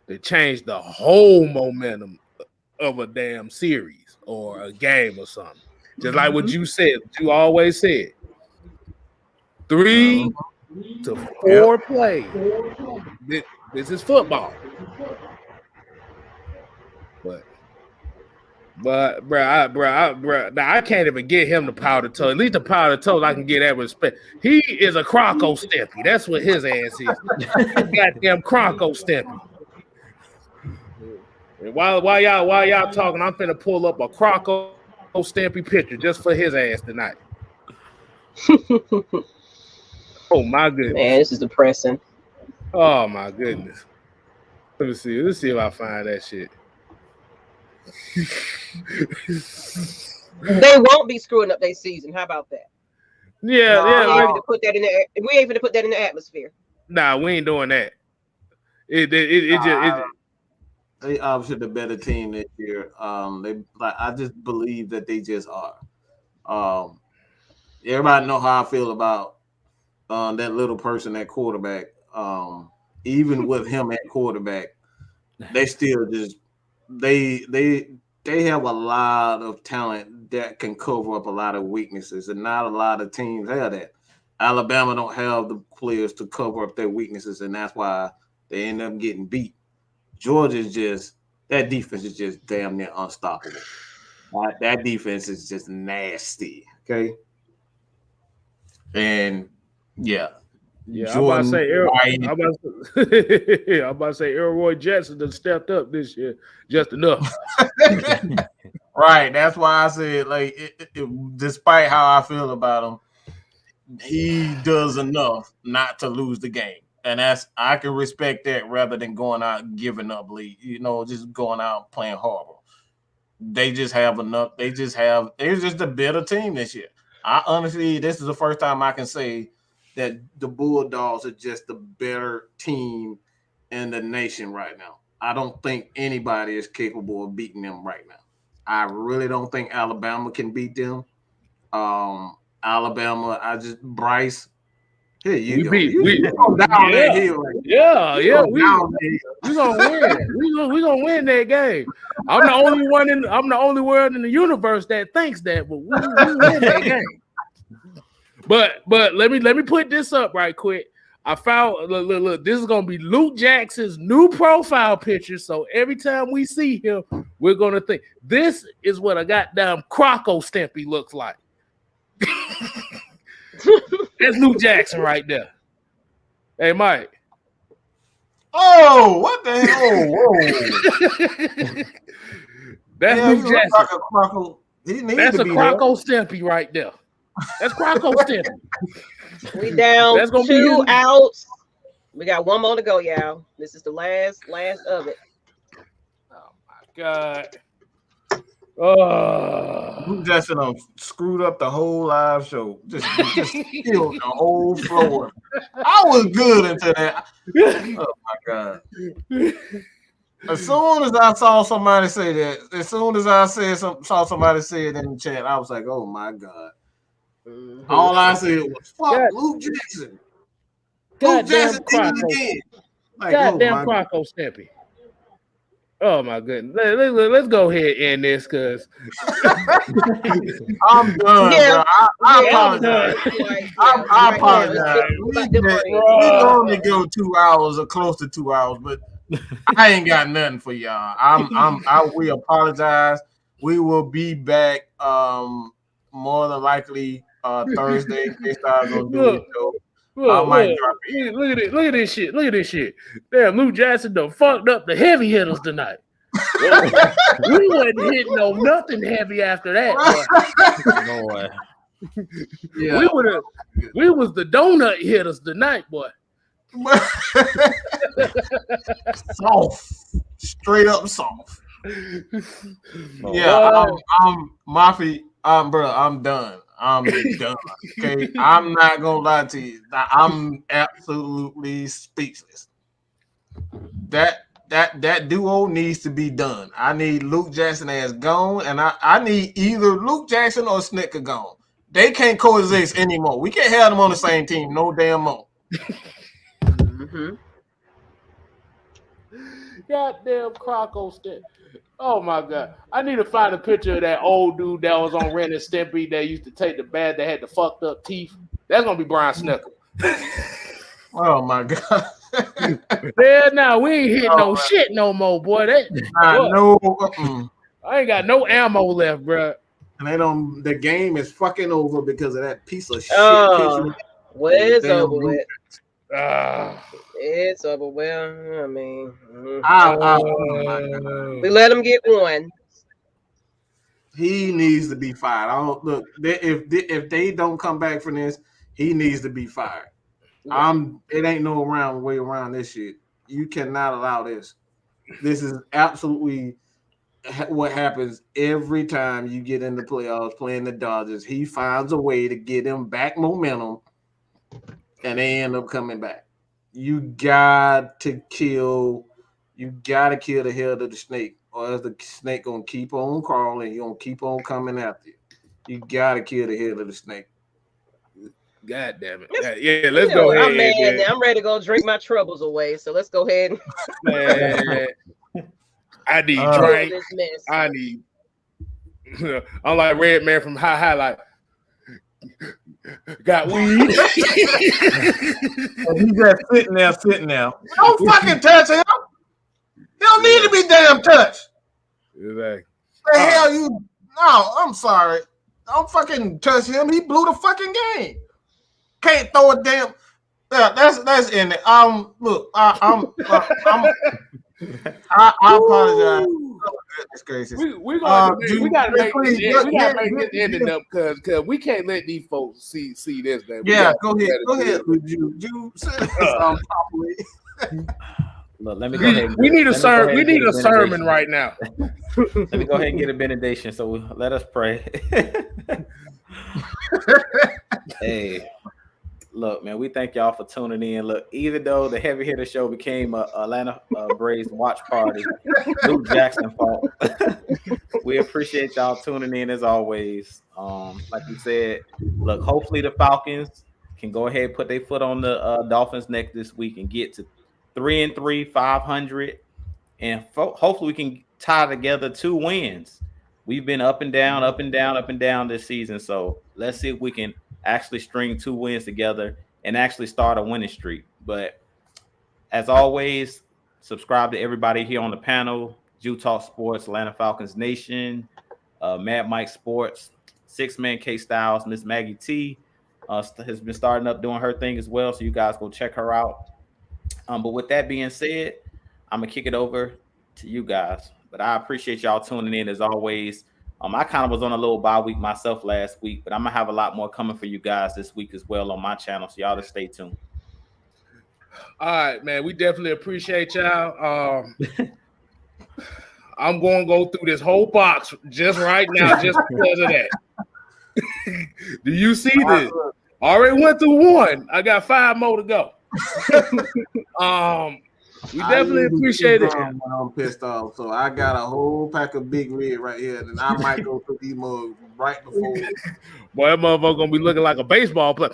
to change the whole momentum of a damn series or a game or something. Just like what you said, you always said. 3 to 4 plays. This is football. But But I can't even get him the powder toe. At least the powder toes I can get that respect. He is a Croco Stimpy. That's what his ass is. Goddamn Croco Stimpy. And while y'all talking, I'm finna pull up a Croco Stimpy picture just for his ass tonight. Oh my goodness. Man, this is depressing. Oh my goodness. Let's see if I find that shit. They won't be screwing up their season. How about that? Yeah. We ain't gonna put that in the. We ain't gonna put that in the atmosphere. Nah, we ain't doing that. They obviously the better team this year. I just believe that they just are. Everybody know how I feel about that little person at quarterback. Even with him at quarterback, they still just they have a lot of talent that can cover up a lot of weaknesses, and not a lot of teams have that. Alabama don't have the players to cover up their weaknesses, and that's why they end up getting beat. Georgia's just that defense is just damn near unstoppable. That defense is just nasty. Okay, and yeah. Yeah, I'm about to say Elroy Jackson done stepped up this year just enough. Right. That's why I said, despite how I feel about him, he does enough not to lose the game. And I can respect that rather than going out and giving up lead, just going out playing horrible. They just have enough. They're just a better team this year. This is the first time I can say that the Bulldogs are just the better team in the nation right now. I don't think anybody is capable of beating them right now. I really don't think Alabama can beat them. Alabama, Bryce. Here you go. We go down that hill. Yeah. We gonna win. We gonna win that game. I'm the only one in the universe that thinks that, but we win that game. But let me put this up right quick. I found look, this is gonna be Luke Jackson's new profile picture. So every time we see him, we're gonna think this is what a goddamn Croco Stimpy looks like. That's Luke Jackson right there. Hey, Mike. Oh, what the hell? Whoa. That's Luke Jackson. Like a Croco. That's a Croco Stimpy right there. That's Croco Stimpy. We down 2 outs. We got one more to go, y'all. This is the last of it. Oh my God. Oh, Luke Jackson screwed up the whole live show. Just killed the whole floor. I was good until that. Oh my God. As soon as I saw somebody say that, as soon as I saw somebody say it in the chat, I was like, oh my God. Mm-hmm. All I said was, fuck Luke Jackson. Luke Jackson did it again. Goddamn Croco Stimpy. Oh my goodness. Let's go ahead and end this because I'm done. Yeah. I apologize. I apologize. We only go 2 hours or close to 2 hours, but I ain't got nothing for y'all. We apologize. We will be back more than likely Thursday. KStylzz gonna do it though. Look at this shit. Look at this shit. Damn, Luke Jackson done fucked up the heavy hitters tonight. We wasn't hitting nothing heavy after that. Boy. Yeah. We was the donut hitters tonight, boy. Soft. Straight up soft. Yeah, I'm Mafia. Bro, I'm done. I'm done. Okay, I'm not gonna lie to you. I'm absolutely speechless. That duo needs to be done. I need Luke Jackson as gone, and I need either Luke Jackson or Snicker gone. They can't coexist anymore. We can't have them on the same team no damn more. Mm-hmm. Goddamn Croco Stimpy. Oh my God. I need to find a picture of that old dude that was on Ren and Stimpy that used to take the bad that had the fucked up teeth. That's gonna be Brian Snicker. Oh my God. Yeah, now we ain't hitting shit no more, boy. I ain't got no ammo left, bro. And they don't. The game is fucking over because of that piece of shit. Well, it's Damn over with. Ah. It's over. Well, I mean, we let him get one. He needs to be fired. I don't look. If they don't come back from this, he needs to be fired. It ain't no way around this shit. You cannot allow this. This is absolutely what happens every time you get in the playoffs playing the Dodgers. He finds a way to get them back momentum, and they end up coming back. You got to kill the head of the snake, or else the snake gonna keep on crawling. You're gonna keep on coming after you. You gotta kill the head of the snake. God damn it. Yeah, let's go ahead. I'm mad. I'm ready to go drink my troubles away. So let's go ahead. Man, I need drink. I need. I'm like Red Man from High, like, got weed. He's just sitting there. Don't fucking touch him. He don't need to be damn touched. Exactly. The hell you? No, I'm sorry. Don't fucking touch him. He blew the fucking game. Can't throw a damn. Yeah, that's in it. Look, I apologize. That's crazy. We gotta make this ending up because we can't let these folks see this, man. Yeah, go ahead. You said this properly. Look, let me go ahead. We need a sermon. We need a sermon right now. Let me go ahead and get a benediction. So let us pray. Hey. Look, man, we thank y'all for tuning in. Look, even though the Heavy Hitter Show became a Atlanta Braves watch party, Luke Jackson fault. We appreciate y'all tuning in as always. Like we said, look, hopefully the Falcons can go ahead and put their foot on the Dolphins' neck this week and get to 3-3, 500, and hopefully we can tie together 2 wins. We've been up and down this season, so let's see if we can actually string 2 wins together and actually start a winning streak. But as always, subscribe to everybody here on the panel: TalkSports, Atlanta Falcons Nation, Mad Mike Sports, 6-Man KStylzz, Miss Maggie T has been starting up doing her thing as well, so you guys go check her out. But with that being said, I'm gonna kick it over to you guys. But I appreciate y'all tuning in as always. I kind of was on a little bye week myself last week, but I'm gonna have a lot more coming for you guys this week as well on my channel. So y'all just stay tuned. All right, man. We definitely appreciate y'all. I'm gonna go through this whole box just right now, just because of that. Do you see this? Already went through 1. I got 5 more to go. We definitely appreciate it. I'm pissed off, so I got a whole pack of Big Red right here, and I might go through these mugs right before. Boy, that motherfucker gonna be looking like a baseball player.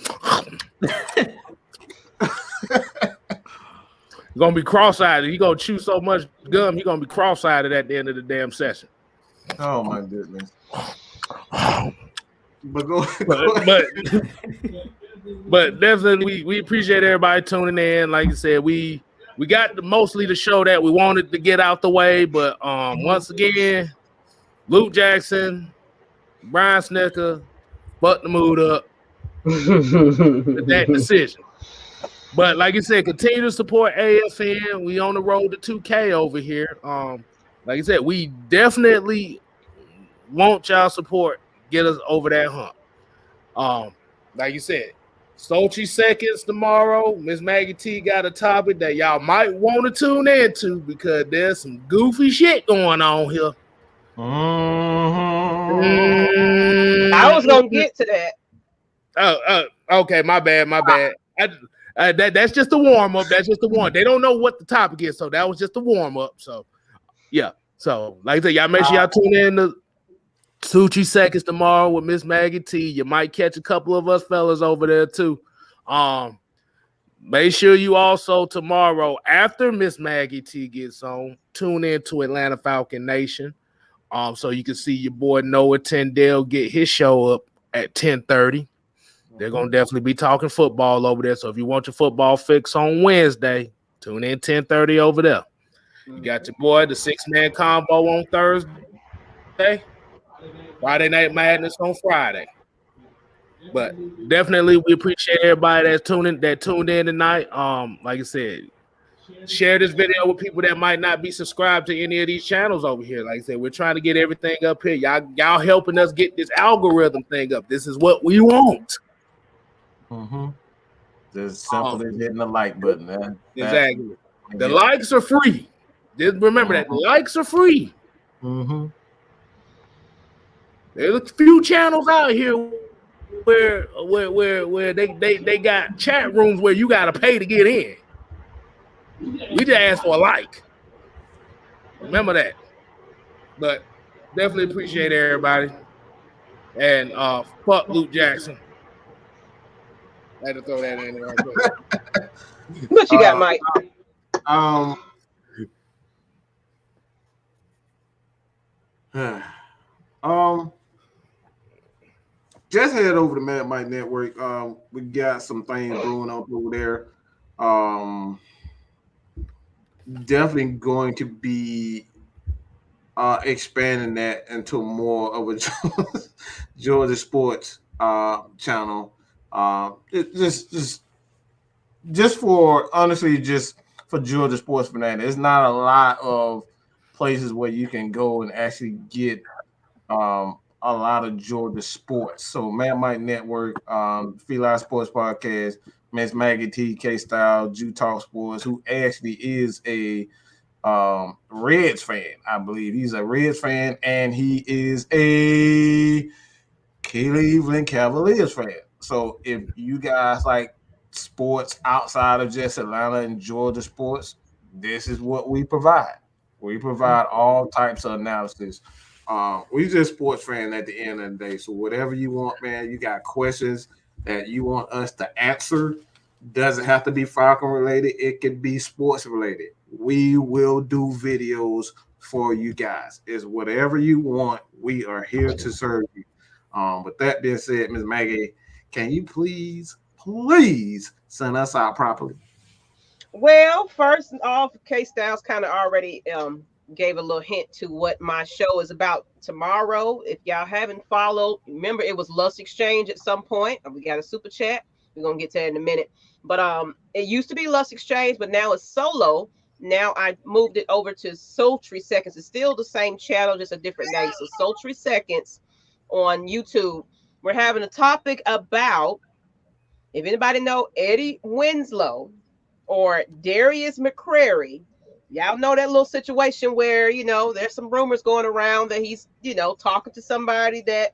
Gonna be cross-eyed. He gonna chew so much gum, he gonna be cross-eyed at the end of the damn session. Oh my goodness. But definitely we appreciate everybody tuning in. Like I said, we got mostly the show that we wanted to get out the way, but once again, Luke Jackson, Brian Snicker, fucked the mood up with that decision. But like I said, continue to support AFN. We on the road to 2K over here. Like I said, we definitely want y'all support. Get us over that hump. Like you said, Sochi seconds tomorrow. Miss Maggie T got a topic that y'all might want to tune into because there's some goofy shit going on here. I was gonna get to that. Okay, my bad. That's just a warm up. That's just a warm. They don't know what the topic is, so that was just a warm up. So, yeah. So, like I said, y'all make sure y'all tune in to Sochi seconds tomorrow with Miss Maggie T. You might catch a couple of us fellas over there too. Make sure you also tomorrow after Miss Maggie T gets on, tune in to Atlanta Falcons Nation. So you can see your boy Noah Tyndale get his show up at 10:30. They're gonna definitely be talking football over there. So if you want your football fix on Wednesday, tune in 10:30 over there. You got your boy, the 6-Man combo on Thursday. Friday Night Madness on Friday. But definitely, we appreciate everybody that tuned in tonight. Like I said, share this video with people that might not be subscribed to any of these channels over here. Like I said, we're trying to get everything up here. Y'all helping us get this algorithm thing up. This is what we want. Mm-hmm. As simple as hitting the like button. Exactly. The likes are free. Just remember that the likes are free. Mm-hmm. There's a few channels out here where they got chat rooms where you gotta pay to get in. We just asked for a like. Remember that. But definitely appreciate everybody. And fuck Luke Jackson. I had to throw that in there right quick. What you got, Mike? Just head over to Mad Mike Network. We got some things brewing up over there. Definitely going to be expanding that into more of a Georgia sports channel. Just for honestly, just for Georgia sports fanatics. There's not a lot of places where you can go and actually get a lot of Georgia sports. So Mad Mike Network, Feline Sports Podcast, Miss Maggie T, KStylzz, TalkSports, who actually is a Reds fan, I believe. He's a Reds fan, and he is a Cleveland Cavaliers fan. So if you guys like sports outside of just Atlanta and Georgia sports, this is what we provide. We provide all types of analysis. We just sports fan at the end of the day. So whatever you want, man, you got questions that you want us to answer. Doesn't have to be Falcon related. It could be sports related. We will do videos for you guys. It's whatever you want. We are here to serve you. With that being said, Ms. Maggie, can you please send us out properly? Well, first off, KStylzz kind of already gave a little hint to what my show is about tomorrow. If y'all haven't followed, remember it was Lust Exchange at some point. We got a super chat. We're gonna get to that in a minute. But it used to be Lust Exchange, but now it's solo. Now I moved it over to Sultry Seconds. It's still the same channel, just a different name. So Sultry Seconds on YouTube. We're having a topic about, if anybody know Eddie Winslow or Darius McCrary, y'all know that little situation where, you know, there's some rumors going around that he's, you know, talking to somebody that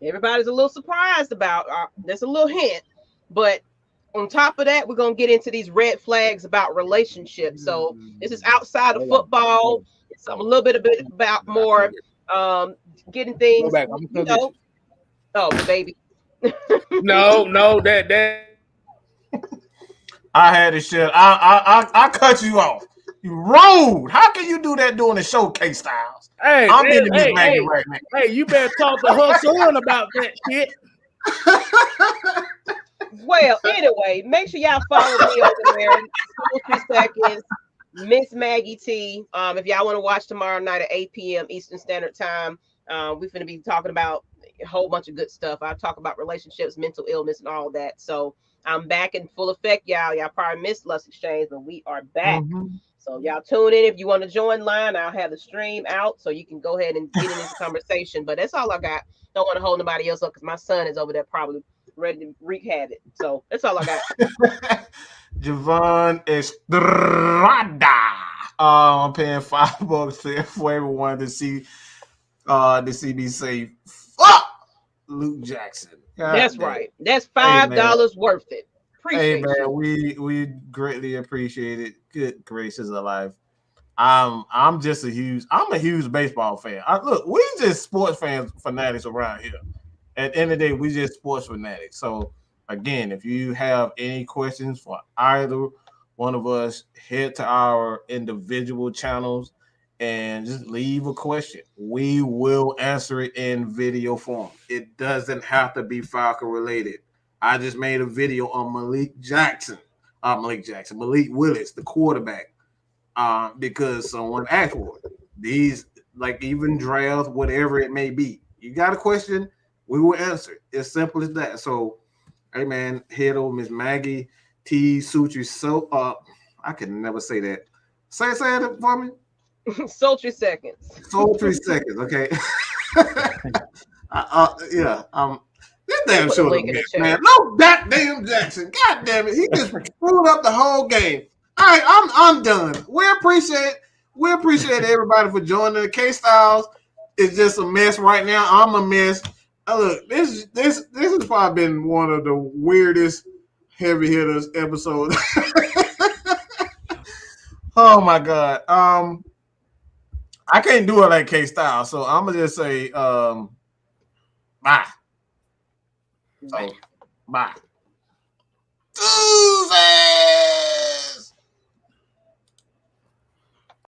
everybody's a little surprised about. There's a little hint. But on top of that, we're going to get into these red flags about relationships. So this is outside of football. It's a little bit about more getting things, you know. Oh, baby. No, that. I had to shut. I cut you off. You rude. How can you do that during the show, KStylzz? Hey, I'm in the Miss Maggie right now. Hey, you better talk to her son about that shit. Well, anyway, make sure y'all follow me over there. 2 seconds, Miss Maggie T. If y'all want to watch tomorrow night at 8 p.m. Eastern Standard Time, we're going to be talking about a whole bunch of good stuff. I talk about relationships, mental illness, and all that. So I'm back in full effect, y'all. Y'all probably missed Lust Exchange, but we are back. So y'all tune in. If you want to join line, I'll have the stream out so you can go ahead and get in this conversation. But that's all I got. Don't want to hold nobody else up because my son is over there probably ready to wreak havoc. So that's all I got. Javon Estrada. I'm paying $5 for everyone to see me say fuck Luke Jackson. God that's damn. Right. That's $5 worth it. Appreciate man, we greatly appreciate it. Good gracious alive. I'm a huge baseball fan. Look, we just sports fanatics around here. At the end of the day, we just sports fanatics. So again, if you have any questions for either one of us, head to our individual channels and just leave a question. We will answer it in video form. It doesn't have to be Falcon related. I just made a video on Malik Willis, the quarterback, because someone asked for it. like even draft, whatever it may be. You got a question, we will answer. It's simple as that. So, hey man, head over Miss Maggie T Suchi. So I can never say that. Say it for me. Sultry seconds. Sultry seconds. Okay. Yeah. This damn show, man. No goddamn Jackson. God damn it. He just screwed up the whole game. All right, I'm done. We appreciate everybody for joining. The KStylzz is just a mess right now. I'm a mess. Look, this has probably been one of the weirdest heavy hitters episodes. Oh my god. I can't do it like KStylzz, so I'm gonna just say bye. So, bye. Tuesday!